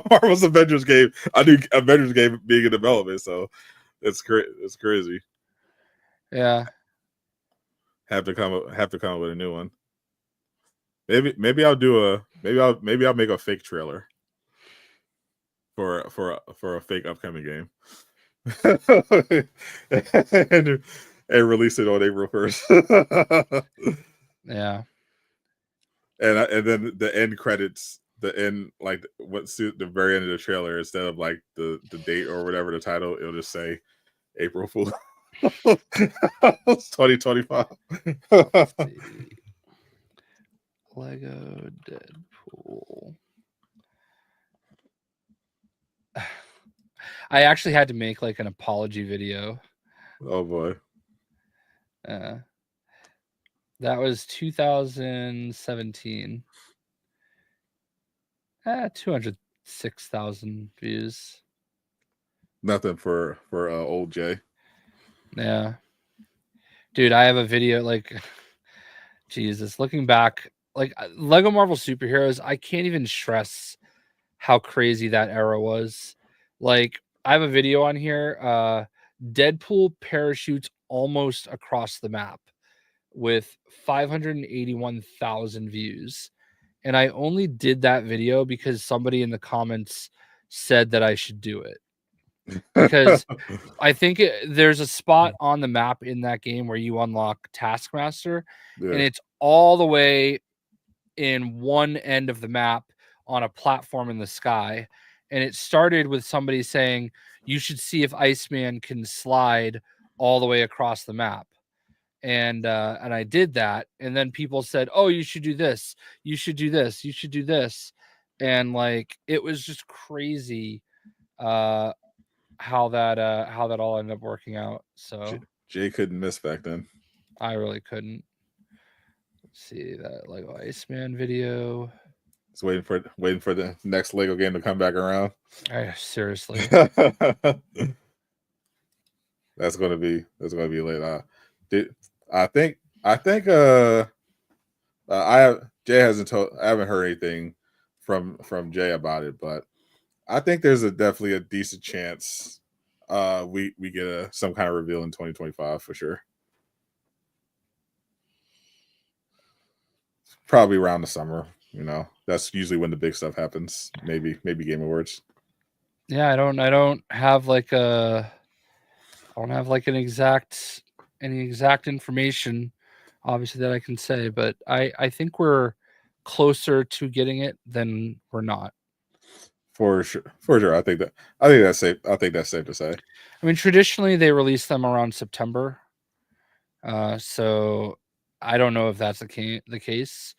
Marvel's Avengers game. I knew Avengers game being in development, so it's crazy. Yeah, have to come up with a new one. Maybe I'll make a fake trailer for a fake upcoming game. and release it on April 1st. Yeah. And then the end credits, like what's the very end of the trailer, instead of like the date or whatever the title, it'll just say April Fool. 2025. Lego Deadpool. I actually had to make like an apology video. Oh boy. That was 2017. 206,000 views. Nothing for old Jay. Yeah. Dude, I have a video like Jesus, looking back, like Lego Marvel Superheroes, I can't even stress how crazy that era was. Like I have a video on here, Deadpool parachutes almost across the map with 581,000 views. And I only did that video because somebody in the comments said that I should do it. Because I think there's a spot on the map in that game where you unlock Taskmaster, and it's all the way in one end of the map on a platform in the sky. And it started with somebody saying, you should see if Iceman can slide all the way across the map. And I did that. And then people said, oh, you should do this. You should do this. You should do this. And like, it was just crazy how that all ended up working out. So Jay couldn't miss back then. I really couldn't. Let's see that Lego Iceman video. It's waiting for the next Lego game to come back around. Seriously. That's gonna be late. I think Jay hasn't told. I haven't heard anything from Jay about it, but I think there's definitely a decent chance we get some kind of reveal in 2025 for sure. Probably around the summer, that's usually when the big stuff happens. Maybe Game Awards. Yeah, I don't have like any exact information, obviously, that I can say, but I think we're closer to getting it than we're not. For sure. I think that's safe. I think that's safe to say. I mean, traditionally they release them around September, so I don't know if that's the case.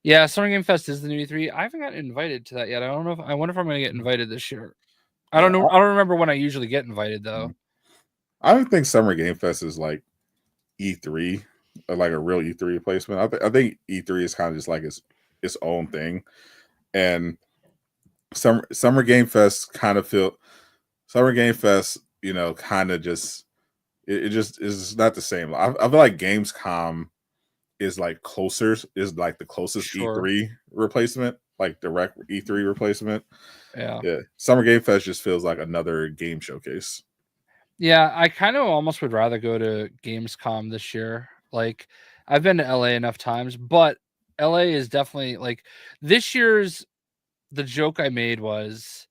Yeah, Summer Game Fest is the new E3. I haven't gotten invited to that yet. I don't know. I wonder if I'm going to get invited this year. I don't know. I don't remember when I usually get invited though. I don't think Summer Game Fest is like E3. like a real E3 replacement. I think E3 is kind of just like its own thing, and Summer Game Fest kind of feel Summer Game Fest, you know, kind of just it just is not the same. I feel like Gamescom is like the closest Sure. E3 replacement, like direct E3 replacement. Yeah. Yeah, Summer Game Fest just feels like another game showcase. Yeah, I kind of almost would rather go to Gamescom this year. Like, I've been to LA enough times, but LA is definitely like this year's. The joke I made was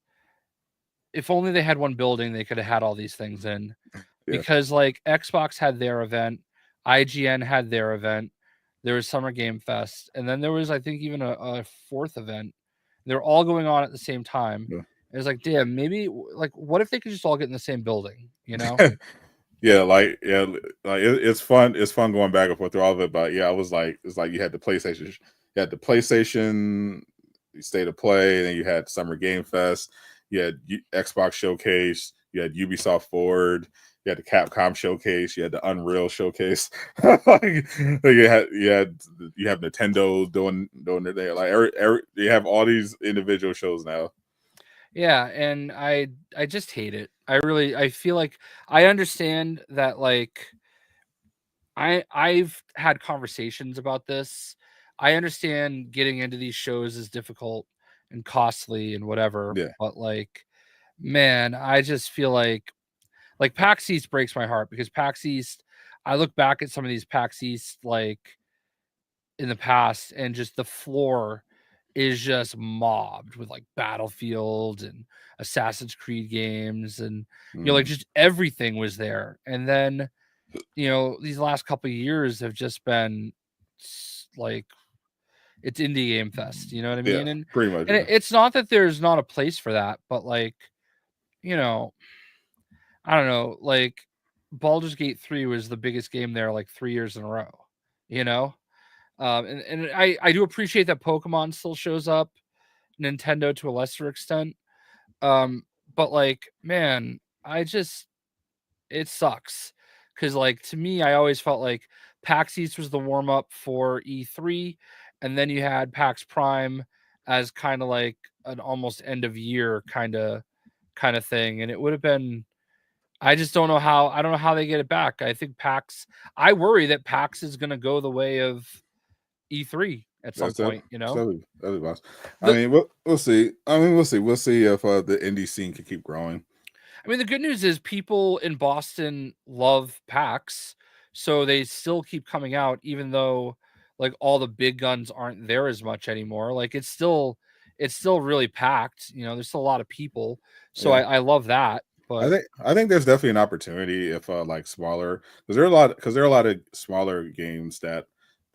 if only they had one building, they could have had all these things in. Yeah, Because like Xbox had their event, IGN had their event, there was Summer Game Fest, and then there was I think even a fourth event. They're all going on at the same time. yeah. It was like, damn, maybe like what if they could just all get in the same building, you know? Yeah, it's fun. It's fun going back and forth through all of it. But yeah, I was like, it's like you had the PlayStation State of Play, and then you had Summer Game Fest, you had Xbox Showcase, you had Ubisoft Forward, you had the Capcom Showcase, you had the Unreal Showcase. like, you have Nintendo doing their thing. Like you have all these individual shows now. Yeah, and I just hate it. I feel like I understand that like I've had conversations about this. I understand getting into these shows is difficult and costly and whatever, Yeah, but like, man, I just feel like PAX East breaks my heart because PAX East, I look back at some of these PAX East like in the past and just the floor is just mobbed with like Battlefield and Assassin's Creed games and like just everything was there. And then these last couple of years have just been like it's indie game fest, you know what I yeah, mean? And pretty much. and it's not that there's not a place for that, but like, you know, I don't know, like Baldur's Gate 3 was the biggest game there like 3 years in a row, you know? And I do appreciate that Pokemon still shows up, Nintendo to a lesser extent. Um, but like, man, it sucks because like to me I always felt like PAX East was the warm up for E3, and then you had PAX Prime as kind of like an almost end of year kind of thing, and it would have been. I just don't know how. I don't know how they get it back. I think PAX. I worry that PAX is going to go the way of E3 at some That's that. point. You know, That'd be awesome. I the mean, we'll see. I mean, we'll see. We'll see if the indie scene can keep growing. I mean, the good news is people in Boston love PAX, so they still keep coming out, even though like all the big guns aren't there as much anymore. Like it's still really packed. There's still a lot of people, so Yeah, I love that. But I think there's definitely an opportunity if like smaller because there are a lot of smaller games that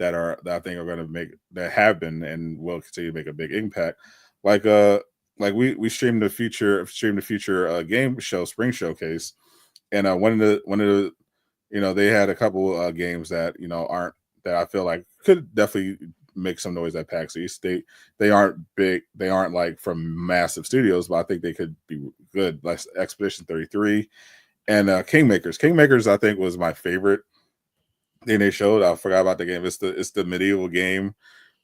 I think are going to make that have been and will continue to make a big impact. Like we streamed the future game show spring showcase, and one of the they had a couple games that aren't that I feel like could definitely make some noise at PAX East. They aren't big, they aren't like from massive studios, but I think they could be good. Like Expedition 33 and Kingmakers. Kingmakers I think was my favorite thing they showed. I forgot about the game. It's the medieval game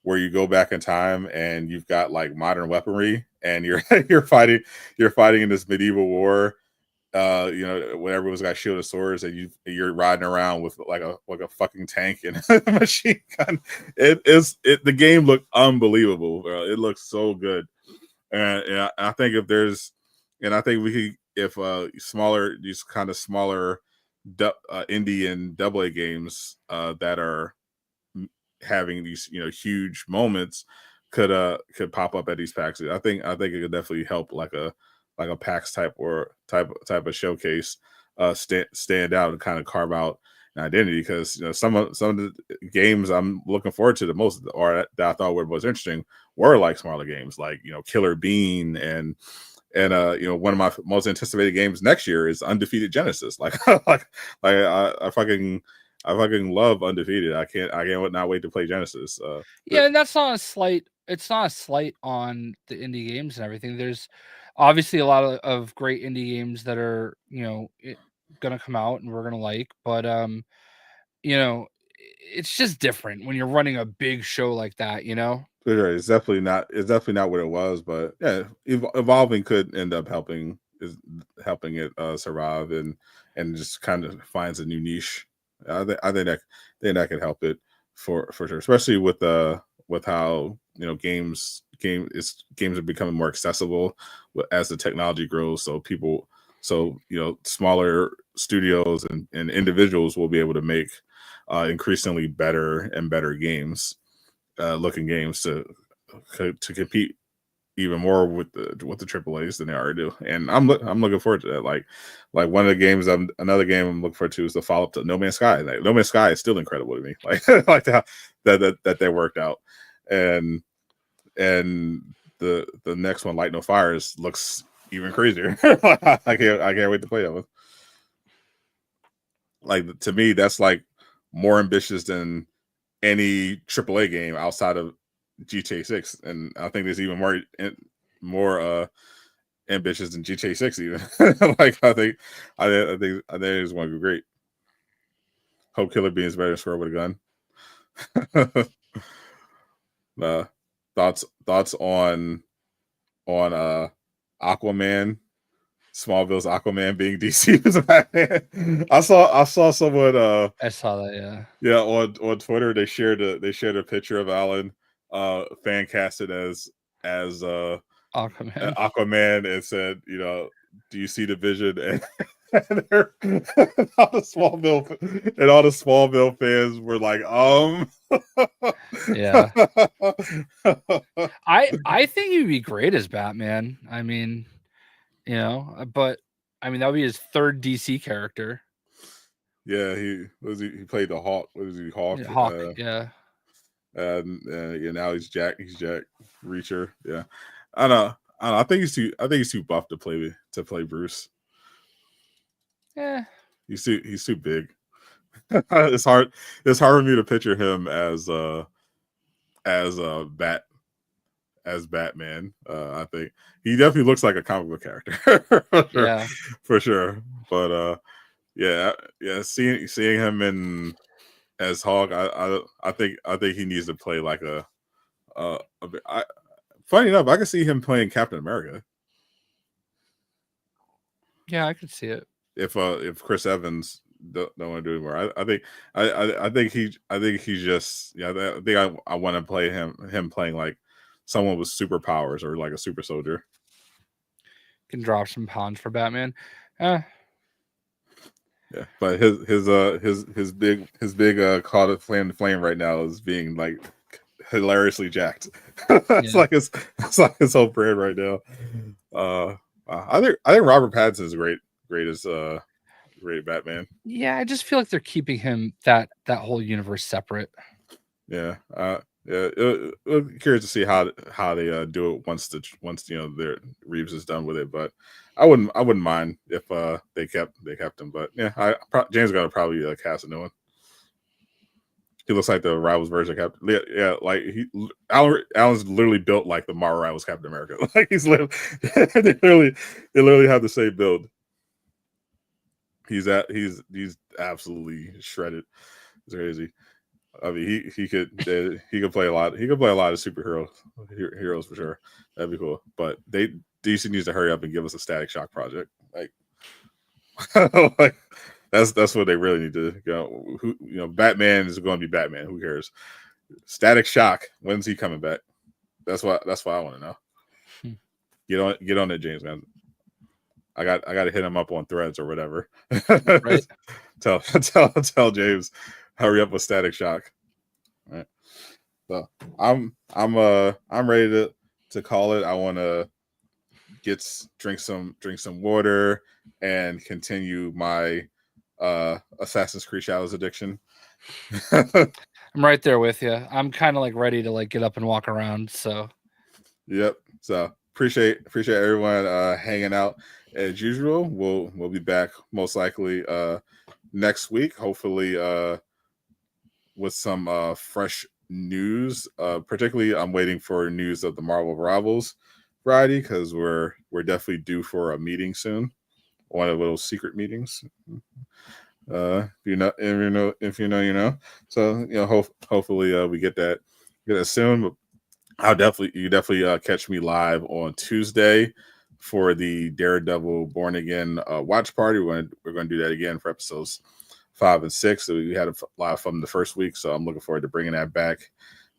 where you go back in time and you've got like modern weaponry and you're you're fighting in this medieval war, when everyone's got shield and swords and you're riding around with like a fucking tank and a machine gun. The game looked unbelievable, bro. It looks so good. And I think if there's and I think we could if these kind of smaller indie and double A games that are having these huge moments could pop up at these PAX. I think it could definitely help like a PAX type of showcase stand out and kind of carve out an identity because some of the games I'm looking forward to the most or that I thought were most interesting were like smaller games like Killer Bean and one of my most anticipated games next year is Undefeated Genesis. Like I fucking love Undefeated. I can't not wait to play Genesis. yeah, and that's not a slight. It's not a slight on the indie games and everything. There's obviously a lot of great indie games that are gonna come out and we're gonna like, but you know it's just different when you're running a big show like that, you know. It's definitely not. It's definitely not what it was, but yeah, evolving could end up helping it survive and just kind of finds a new niche. I think that could help it for sure, especially with how games are becoming more accessible as the technology grows. So smaller studios and individuals will be able to make increasingly better and better games. Looking games to compete even more with the AAAs than they already do, and I'm looking forward to that. Like one of the games, another game I'm looking forward to is the follow up to No Man's Sky. Like No Man's Sky is still incredible to me. Like like that they worked out, and the next one, Light No Fires, looks even crazier. I can't wait to play that one. Like to me, that's like more ambitious than any AAA game outside of GTA 6, and I think there's even more ambitious than GTA 6 even. Like I think it's going to be great. Hope Killer Beans better than Square with a gun. Thoughts on Aquaman, Smallville's Aquaman being DC's Batman. I saw someone I saw that, yeah, on Twitter they shared a picture of Alan fan casted as Aquaman and said, do you see the vision? And, all the Smallville fans were like, yeah. I think he'd be great as Batman. I mean, but I mean that would be his third DC character. Yeah, he played the Hawk. What is he, Hawk? Yeah, Hawk, yeah. Now he's Jack Reacher. Yeah, I know. I think he's too buff to play Bruce. Yeah, he's too big. It's hard for me to picture him as Batman. I think he definitely looks like a comic book character. Yeah, for sure. But yeah, seeing him as Hawk, I think he needs to play like funny enough, I can see him playing Captain America. Yeah, I could see it. If Chris Evans don't want to do anymore, I think he's just I think I want to play him playing like someone with superpowers or like a super soldier. Can drop some pounds for Batman. Yeah, but his big call to flame right now is being like hilariously jacked. It's like his whole brand right now. I think Robert Pattinson is great as great Batman. Yeah, I just feel like they're keeping him that whole universe separate. Yeah, curious to see how they do it once their Reeves is done with it. But I wouldn't mind if they kept him. But yeah, James Gunn probably cast a new one. He looks like the Rivals version of Captain. Yeah, like Alan's literally built like the Marvel Rivals Captain America. Like he's literally they literally have the same build. He's absolutely shredded. It's crazy. I mean, he could play a lot. He could play a lot of heroes for sure. That'd be cool. But DC needs to hurry up and give us a Static Shock project. Like, like that's what they really need to go. Batman is going to be Batman. Who cares? Static Shock. When's he coming back? That's what I want to know. Get on it, James Gunn. I got to hit him up on Threads or whatever. Right. tell James, hurry up with Static Shock. All right. So I'm ready to call it. I want to drink some water and continue my Assassin's Creed Shadows addiction. I'm right there with you. I'm kind of like ready to like get up and walk around. So yep. So appreciate everyone hanging out as usual. We'll be back most likely next week, hopefully with some fresh news. Particularly I'm waiting for news of the Marvel Rivals variety because we're definitely due for a meeting soon, one of those secret meetings. If you know, you know. So hopefully we get that soon. But you definitely catch me live on Tuesday for the Daredevil Born Again watch party. We're going to do that again for episodes 5 and 6. So we had a lot of fun the first week, so I'm looking forward to bringing that back.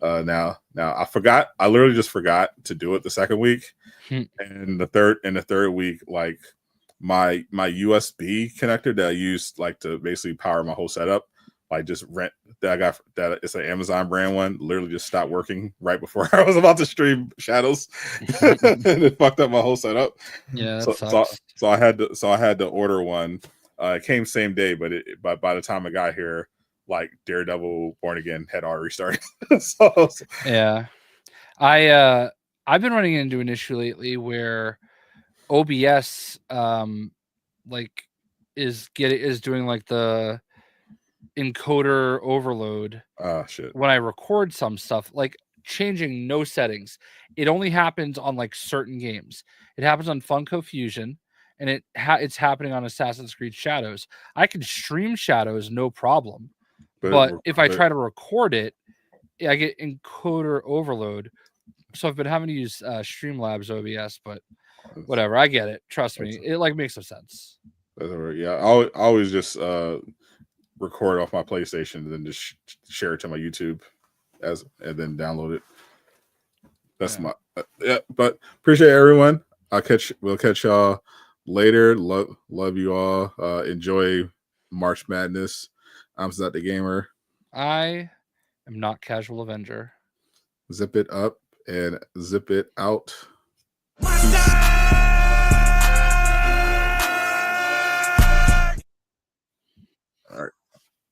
Now I literally just forgot to do it the second week, and the third week, like my USB connector that I used like to basically power my whole setup, like just rent that I got, that it's an Amazon brand one, literally just stopped working right before I was about to stream Shadows, and it fucked up my whole setup. Yeah, that sucks. So I had to order one. It came same day, but by the time I got here, like Daredevil Born Again had already started. So yeah, I've been running into an issue lately where OBS like is doing like the encoder overload. Shit. When I record some stuff, like changing no settings, it only happens on like certain games. It happens on Funko Fusion, and it's happening on Assassin's Creed Shadows. I can stream Shadows no problem, but if I try to record it, I get encoder overload. So I've been having to use Streamlabs OBS, but whatever. I get it. Trust me, it like makes some sense. Yeah, I always just record off my PlayStation and then just share it to my YouTube and then download it. That's my but appreciate everyone. We'll catch y'all later. Love you all. Enjoy March Madness. I'm Sadot The Gamer. I am not Casual Avenger. Zip it up and zip it out.